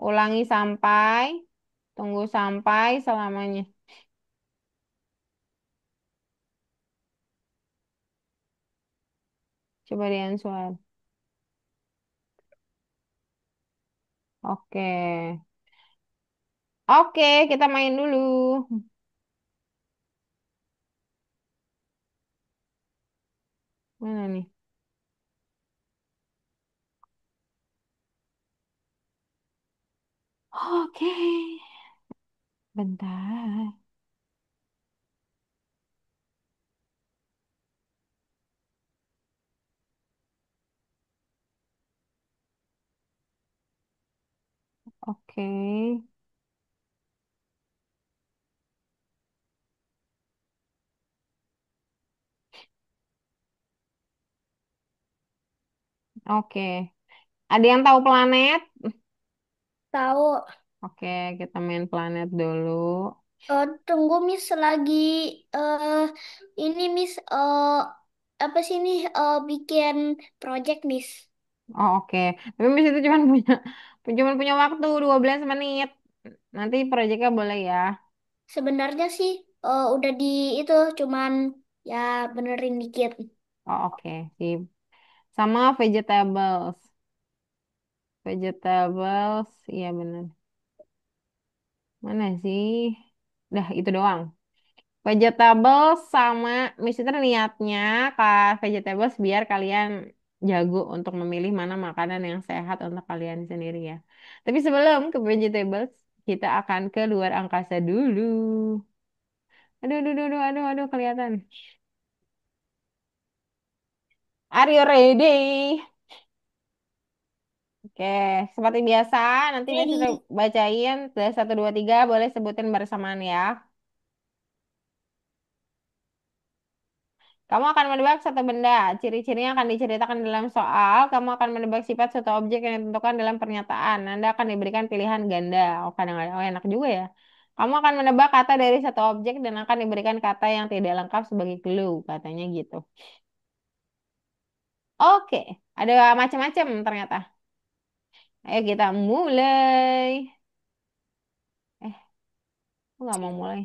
Ulangi sampai, tunggu sampai selamanya. Coba di answer. Oke. Oke, kita main dulu. Mana nih? Oke. Bentar. Oke. Oke. Ada yang tahu planet? Tahu. Oke, kita main planet dulu. Tunggu Miss lagi eh ini Miss apa sih ini bikin project Miss. Oh, oke. Tapi Miss itu cuma punya waktu 12 menit. Nanti proyeknya boleh ya. Sebenarnya sih udah di itu cuman ya benerin dikit. Oh, oke. Sip. Sama vegetables. Vegetables, iya bener. Mana sih? Dah, itu doang. Vegetables sama Miss itu niatnya ke vegetables biar kalian jago untuk memilih mana makanan yang sehat untuk kalian sendiri ya. Tapi sebelum ke vegetables, kita akan ke luar angkasa dulu. Aduh, aduh, aduh, aduh, aduh, aduh, kelihatan. Are you ready? Oke, seperti biasa, nanti Miss sudah Ready. bacain dari 1, 2, 3, boleh sebutin bersamaan ya. Kamu akan menebak satu benda. Ciri-cirinya akan diceritakan dalam soal. Kamu akan menebak sifat suatu objek yang ditentukan dalam pernyataan. Anda akan diberikan pilihan ganda. Oh, kadang-kadang oh, enak juga ya. Kamu akan menebak kata dari satu objek dan akan diberikan kata yang tidak lengkap sebagai clue, katanya gitu. Oke, ada macam-macam ternyata. Ayo kita mulai. Eh, aku nggak mau mulai.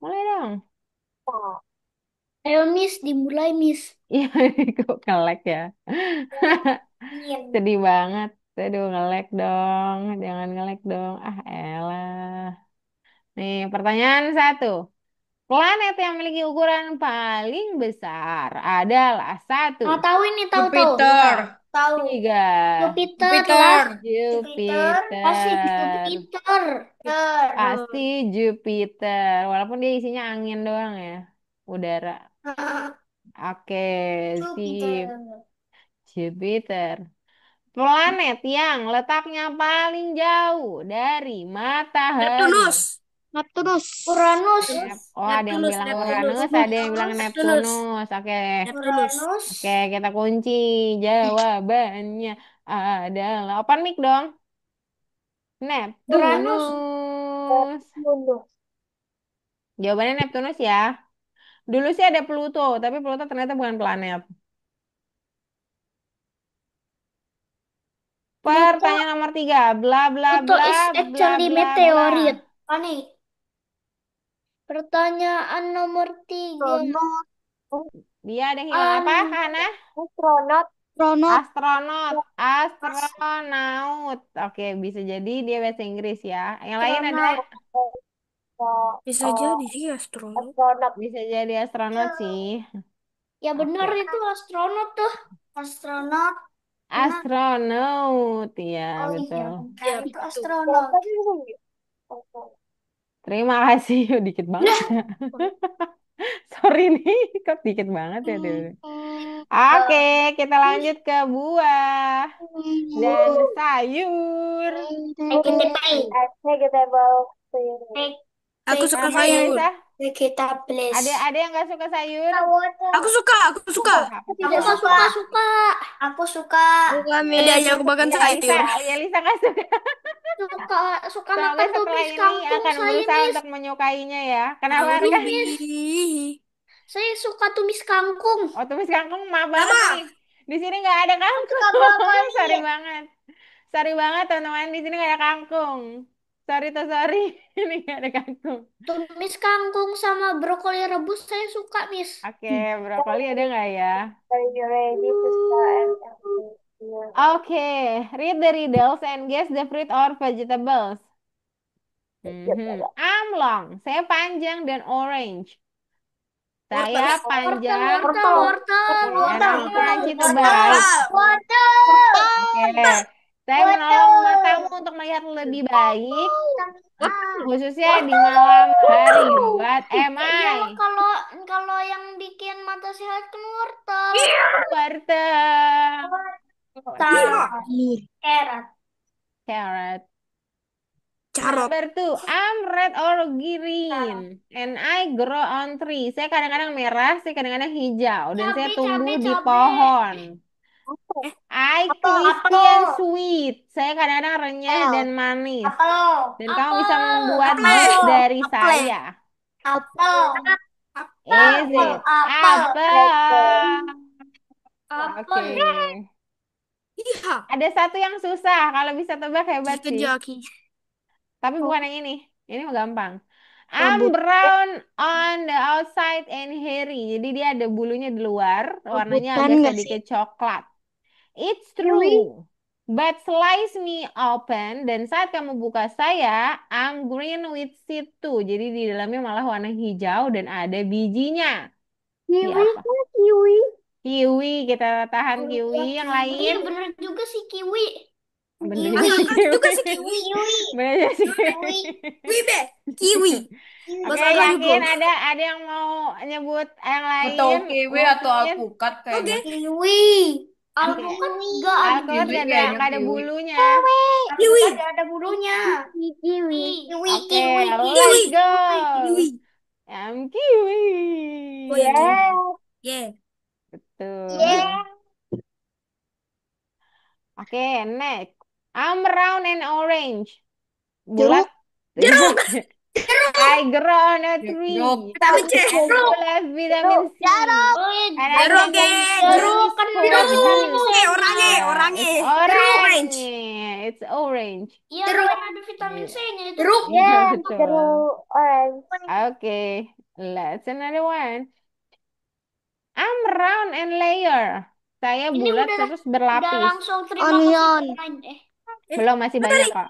Mulai dong. Ayo Miss dimulai Miss. Iya, kok ngelek ya. Ingin. Sedih banget. Aduh, ngelek dong. Jangan ngelek dong. Ah, elah. Nih, pertanyaan 1. Planet yang memiliki ukuran paling besar adalah 1, Ah, tahu ini tahu 2, Jupiter. tahu. 3. Jupiter lah. Jupiter. Jupiter. Pasti Jupiter. Jupiter. Pasti Jupiter. Walaupun dia isinya angin doang ya. Udara. Oke, sip. Jupiter. Jupiter. Planet yang letaknya paling jauh dari matahari. Neptunus. Neptunus. Uranus. Oh, ada yang Neptunus. bilang Neptunus. Uranus, ada yang bilang Neptunus. Neptunus. Oke. Neptunus. Uranus. Oke, kita kunci. Jawabannya adalah open mic dong. Uranus. Neptunus. Uranus. Jawabannya Neptunus ya. Dulu sih ada Pluto, tapi Pluto ternyata bukan planet. Pluto Pertanyaan nomor 3. Bla bla Pluto bla is bla actually bla bla. meteorit. Ani. Pertanyaan nomor 3. Astronot. Dia ada yang hilang apa, Hana? Astronot. Astronot. Astronot, astronaut. Oke, bisa jadi dia bahasa Inggris ya. Yang lain ada? Astronaut. Bisa jadi sih astronot. Astronot. Bisa jadi astronot sih. Ya benar Oke. itu astronot tuh. Astronot. Benar. Astronaut, ya Oh iya, betul. benar. Ya, Itu betul. astronot. Terima kasih. Dikit banget Lah. ya. Sorry nih, kok dikit banget ya. Tuh. Oke, Eh, kita lanjut ke buah dan sayur. vegetable. Vegetable. Aku suka Apa sayur. Yelisa? Vegetables. Ada yang nggak suka sayur? Aku suka, aku suka. Apa sih Aku coba? suka, suka. Aku suka. Suka, Tadi aja aku makan Yelisa, sayur. Yelisa nggak suka. Suka, suka Soalnya makan setelah tumis ini kangkung akan saya, berusaha Miss. untuk menyukainya ya. Kenapa Tahu Arka? Miss, ih. saya suka tumis kangkung. Oh, tumis kangkung, maaf banget nih. Sama. Di sini nggak ada Suka kangkung. Sorry brokoli. banget. Sorry banget teman-teman, di sini nggak ada kangkung. Sorry tuh sorry, ini nggak ada kangkung. Tumis kangkung sama brokoli rebus saya suka, Miss. Oke, brokoli ada nggak ya? Are you ready to start? Oke, read the riddles and guess the fruit or vegetables. I'm long, saya panjang dan orange. Saya Wortel. Wortel, panjang wortel, wortel, dan wortel, aku crunchy itu wortel, baik. Wortel. Oke, wortel, saya menolong matamu wortel. untuk melihat lebih baik, Wortel. khususnya di Wortel. malam hari. What am Ya I? kalau kalau yang bikin mata sehat kan wortel. Wortel. Wortel. Iya. Carrot. Carrot. Carrot. Number two, I'm red or green, and I grow on tree. Saya kadang-kadang merah, saya kadang-kadang hijau, dan saya Cabe, tumbuh cabe, di cabe. pohon. Eh, I crispy and sweet. Saya kadang-kadang renyah dan manis. Dan kamu bisa membuat jus dari apel. saya. Apel. Is it? Apel. Oke. Apel. Iya. Ada satu yang susah. Kalau bisa tebak hebat sih. Kejaki. Tapi bukan yang ini. Ini mah gampang. I'm Rambut. brown on the outside and hairy. Jadi dia ada bulunya di luar. Warnanya Rebutan agak nggak sih? sedikit coklat. It's Kiwi. true. But slice me open. Dan saat kamu buka saya, I'm green with seed too. Jadi di dalamnya malah warna hijau dan ada bijinya. Ini Kiwi apa? kan kiwi. Kiwi. Kita tahan kiwi. Yang Iya lain. bener juga sih kiwi. Bener Kiwi. juga sih Juga kiwi. sih kiwi. Bener juga sih kiwi. Kiwi, Be. Kiwi. Oke, Bahasa Arab yakin juga. ada yang mau nyebut yang Atau lain? kiwi Mau atau main? alpukat kayaknya. Kiwi. Alpukat nggak ada. Alpukat Kiwi gak ada, kayaknya nggak ada kiwi. bulunya. Kiwi. Alpukat ada bulunya. Kiwi. Kiwi, Oke, kiwi, Kiwi. let's go. Kiwi. Kiwi. Oh ya, kiwi. Yeah. Betul. Oke, next. I'm round and orange. Bulat. Jeruk. I grow on a tree. Jeruk. Vitamin C. And full of vitamin C. Oh ya, And I Jeruk, can jeruk kan use for Jeruk. juice. Oranye. It's Jeruk orange. orange. It's orange. iya Jeruk. kan ada vitamin C-nya itu. Jeruk. Iya, betul. orange. Oke, let's another one. I'm round and layer. Saya Ini bulat udah terus berlapis. langsung terima Onion. kasih pemain. Belum, masih banyak kok.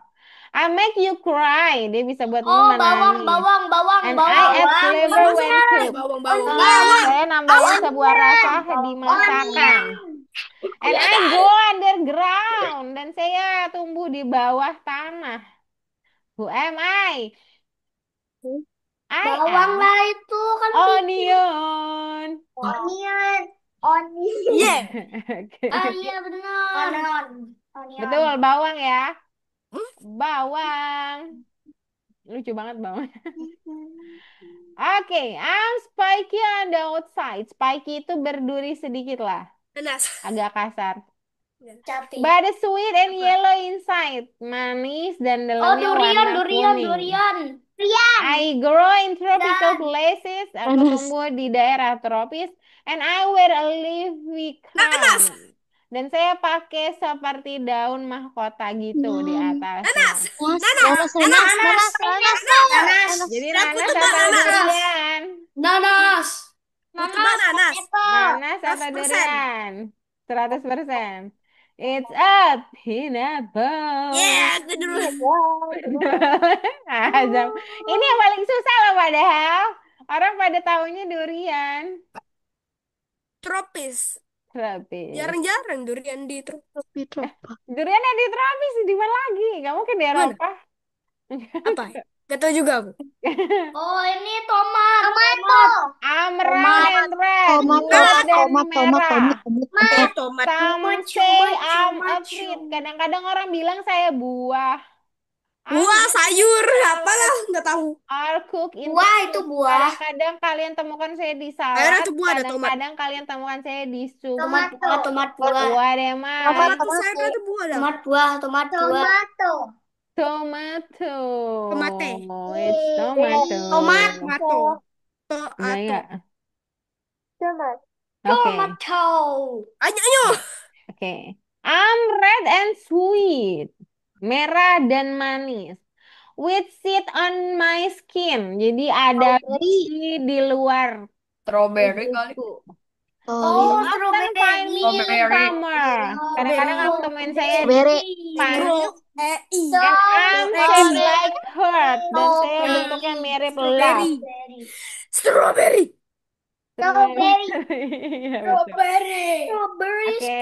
I make you cry. Dia bisa buatmu Oh, bawang, menangis. bawang, bawang, And bawang. I add flavor when cooked. Bawang. Saya nambahin sebuah rasa di masakan. And I go underground. Dan saya tumbuh di bawah tanah. Who am I? I Bawang am lah itu kan onion. onion. Onion. Yeah. Oke. Ah iya benar. Betul, bawang ya. Bawang. Lucu banget bawang. Oke, I'm spiky on the outside. Spiky itu berduri sedikit lah. Nanas. Agak kasar. Capek. But sweet and yellow inside. Manis dan Oh, dalamnya warna kuning. durian. I grow in tropical places. Aku Panas. tumbuh di daerah tropis. And I wear a leafy crown. Dan saya pakai seperti daun mahkota gitu di atasnya. Nanas. Jadi Aku nanas tebak atau nanas. durian? Nanas. Nanas. Nanas atau 100%. durian? 100%. It's a pineapple. Yeah, aku dulu. Azam. Ini yang paling susah loh padahal. Orang pada tahunya durian. Tropis. Tropis. Jarang-jarang durian di tropis. Durian yang di tropis di mana lagi? Kamu ke di Mana? Eropa? Apa? Gak tau juga aku. Oh, ini tomat. Amran and red. Tomat, Bulat dan merah. Tomat. Some say I'm a fruit. Kadang-kadang orang bilang saya buah. Buah, sayur, apalah, nggak tahu. Are cooked in Buah soup. itu buah. Kadang-kadang kalian temukan saya di Sayur salad. atau buah, ada tomat. Kadang-kadang kalian temukan saya di sup. Tomat buah. Buah deh, Mas. Tomat tuh sayur atau buah dah. Tomat buah. Tomato. Tomate. It's tomato. Tomato. Enggak ya? Tomat. Oke. Tomato. Ayo. Oke. I'm red and sweet. Merah dan manis. With seed on my skin. Jadi ada biji di luar Strawberry kali. tubuhku. Oh, Often find me in Strawberry. summer. Kadang-kadang kamu temuin saya di Strawberry. panas. I. And I'm shaped like heart. Dan saya bentuknya mirip love. Strawberry. Strawberry. Iya, betul. Strawberry. Oke.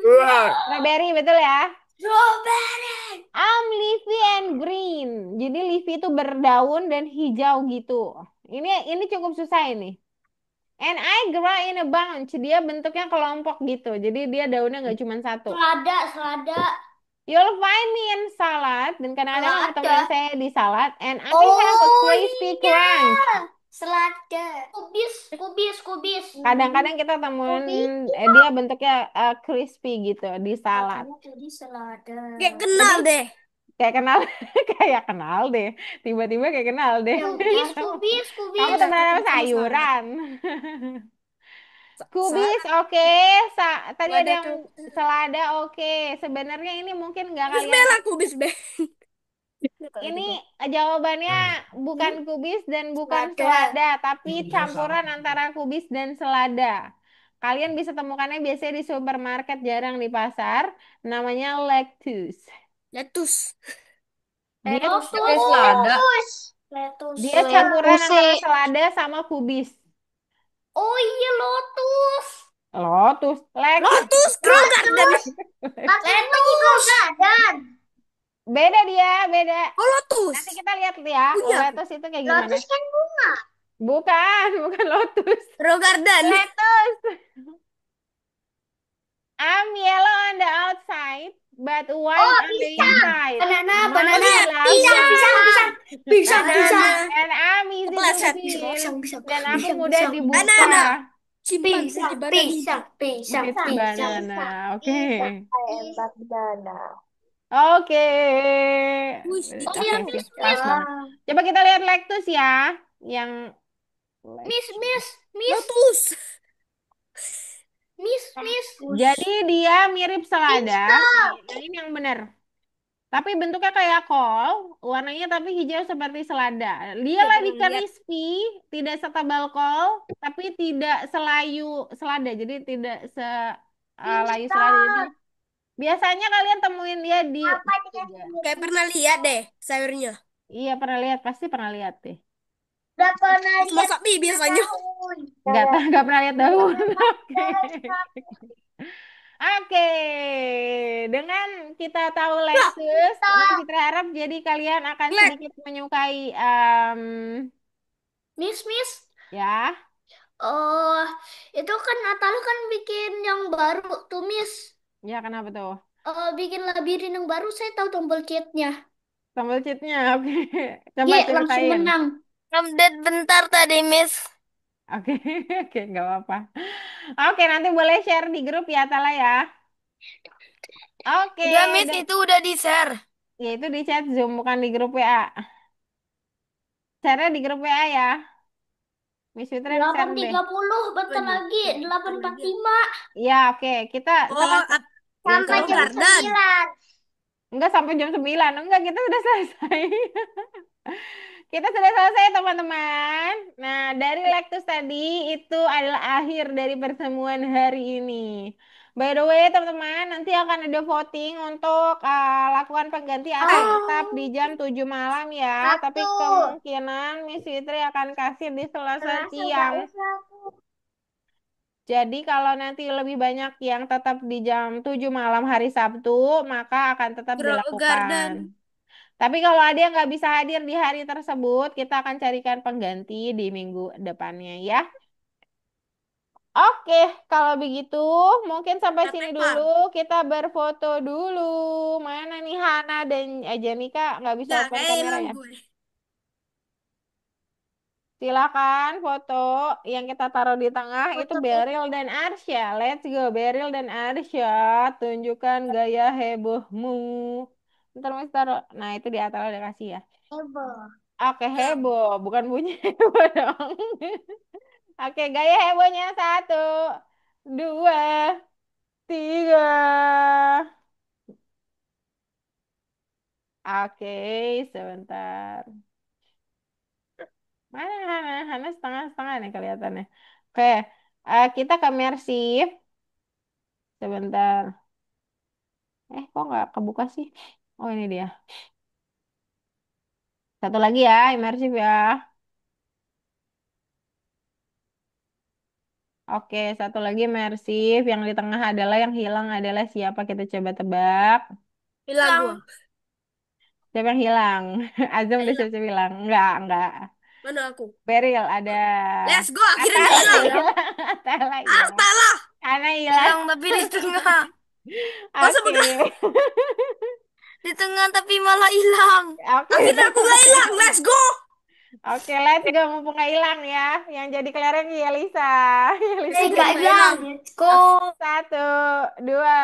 Wah. Strawberry betul ya? Strawberry. I'm leafy and green. Jadi leafy itu berdaun dan hijau gitu. Ini cukup susah ini. And I grow in a bunch. Dia bentuknya kelompok gitu. Jadi dia daunnya nggak cuma satu. Selada. You'll find me in salad dan kadang-kadang Nggak kamu ada. temuin saya di salad and I have a Oh crispy iya, crunch. selada. Kubis, kubis, kubis. Kadang-kadang kita temuin Kubis. dia bentuknya crispy gitu di salad. Katanya tadi selada. Kayak Jadi kenal deh. kayak kenal, kayak kenal deh. Tiba-tiba kayak kenal deh. Kubis, Kamu, kubis, kamu kubis. temenan sama Sama salad. sayuran. Kubis, Salad oke. Tadi nggak ada ada yang tuh. selada, oke. Sebenarnya ini mungkin nggak Kubis kalian. merah, kubis be. Kalau Ini gitu. jawabannya Nah, bukan Hmm? kubis dan bukan Selada. selada, tapi bentuknya sama. campuran antara kubis dan selada. Kalian bisa temukannya biasanya di supermarket, jarang di pasar. Namanya lettuce. Lettuce. Dia Lotus. Kayak selada. Letus. dia campuran Lettuce. antara selada sama kubis. Oh iya, lotus. Lotus, Lotus Grow Garden. Letus. beda dia, beda. Oh, Nanti lotus. kita lihat ya, Punya aku. lettuce itu kayak gimana. Lotus kan bunga. Bukan, bukan lotus. Grow Garden. Lettuce. I'm yellow on the outside, but white Oh, on the pisang. inside. Banana, Mommy banana. love Pisang, me. pisang, pisang. Pisang, pisang. Banana. And I'm easy to Kepleset. kill. Pisang, pisang. Dan aku Pisang, mudah pisang. dibuka. Banana. Chimpanzee Pisang, banana. pisang, pisang, It's pisang. banana. Oke. Pisang, banana. Oke. Wih, Oh itu iya, Oke, tuh. oke. Miss, Pas Miss. banget. Coba kita lihat lactus ya. Yang Miss, Miss, Miss, Lotus. Miss, Miss. Jadi dia mirip selada. Nah, ini yang benar. Tapi bentuknya kayak kol, warnanya tapi hijau seperti selada. Dia Nggak lagi pernah lihat. crispy, tidak setebal kol, tapi tidak selayu selada. Jadi tidak selayu selada. Jadi biasanya kalian temuin dia di juga. Kayak pernah lihat deh sayurnya. Iya pernah lihat, pasti pernah lihat deh. Udah pernah Pas lihat masak mie biasanya. daun. Nggak pernah lihat daun. Oke. Oke, dengan kita tahu Lah, Lexus, masih terharap jadi kalian akan Black. sedikit menyukai Miss, Miss. ya. Oh, itu kan Atala kan bikin yang baru tuh, Miss. Ya, kenapa tuh? Bikin labirin yang baru, saya tahu tombol cheatnya. Tombol cheatnya, oke. Coba Ye, langsung ceritain. menang. Update bentar tadi, Miss. Oke, oke, nggak apa-apa. Oke, nanti boleh share di grup ya, Tala ya. Oke, Udah, Miss, dan itu udah di-share. ya itu di chat Zoom, bukan di grup WA. Share di grup WA ya. Miss Fitri Delapan share deh. tiga puluh Oh, bentar iya. lagi. Bentar lagi ya. 8.45. Ya, oke. Kita Oh, ya, Sampai Grow jam selesai. Garden. 9. Enggak sampai jam 9. Enggak, kita sudah selesai. Kita sudah selesai, teman-teman. Nah, dari Lactus tadi itu adalah akhir dari pertemuan hari ini. By the way, teman-teman, nanti akan ada voting untuk lakukan pengganti atau tetap di jam 7 malam ya. Tapi Satu. kemungkinan Miss Fitri akan kasih di Selasa Selasa nggak siang. usah. Jadi kalau nanti lebih banyak yang tetap di jam 7 malam hari Sabtu, maka akan tetap Grow dilakukan. Garden. Tapi kalau ada yang nggak bisa hadir di hari tersebut, kita akan carikan pengganti di minggu depannya ya. Oke, kalau begitu mungkin sampai sini dulu. Tepar. Kita berfoto dulu. Mana nih Hana dan Janika nggak bisa Nah, open kayak kamera hilang ya? gue. Silakan foto yang kita taruh di tengah itu Foto Beril dan Arsya. Let's go Beril dan Arsya. Tunjukkan gaya hebohmu. Ntar mas taruh. Nah itu di atas udah kasih ya. heboh. Oke Ya. heboh, bukan bunyi heboh dong. Oke gaya hebohnya satu, dua, tiga. Oke sebentar. Mana Hana? Hana setengah-setengah nih kelihatannya. Oke, kita ke Mersif. Sebentar. Kok nggak kebuka sih? Oh, ini dia. Satu lagi ya, imersif ya. Oke, satu lagi imersif. Yang di tengah adalah yang hilang adalah siapa? Kita coba tebak. Hilang gua. Siapa yang hilang? Azam udah Hilang. siap-siap hilang. Enggak. Mana aku? Beril ada. Let's go, akhirnya Atala hilang. hilang. Atala hilang. Astalah. Ana hilang. Hilang tapi di tengah. Masa Oke. pegang di tengah tapi malah hilang. Oke, Akhirnya aku gak hilang. Let's go. oke, let's go. Mumpung nggak hilang ya. Yang jadi kelereng ya Lisa. Ya Lisa Eh, Jadi Kak jadi nggak Gilang, hilang. let's go. satu, dua,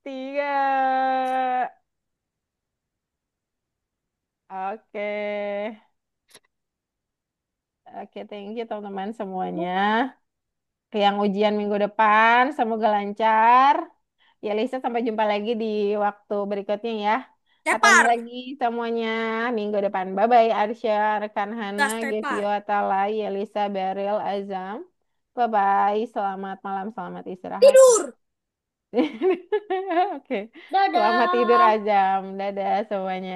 tiga. Oke, oke, thank you teman-teman semuanya. Yang ujian minggu depan, semoga lancar. Ya Lisa, sampai jumpa lagi di waktu berikutnya ya. Ketemu Tepar. lagi semuanya minggu depan. Bye-bye Arsya, rekan Hana, Gas Gevio tepar. Atalay, Yelisa, Beril, Azam. Bye-bye, selamat malam, selamat istirahat. Tidur. Oke, selamat tidur Dadah. Azam. Dadah semuanya.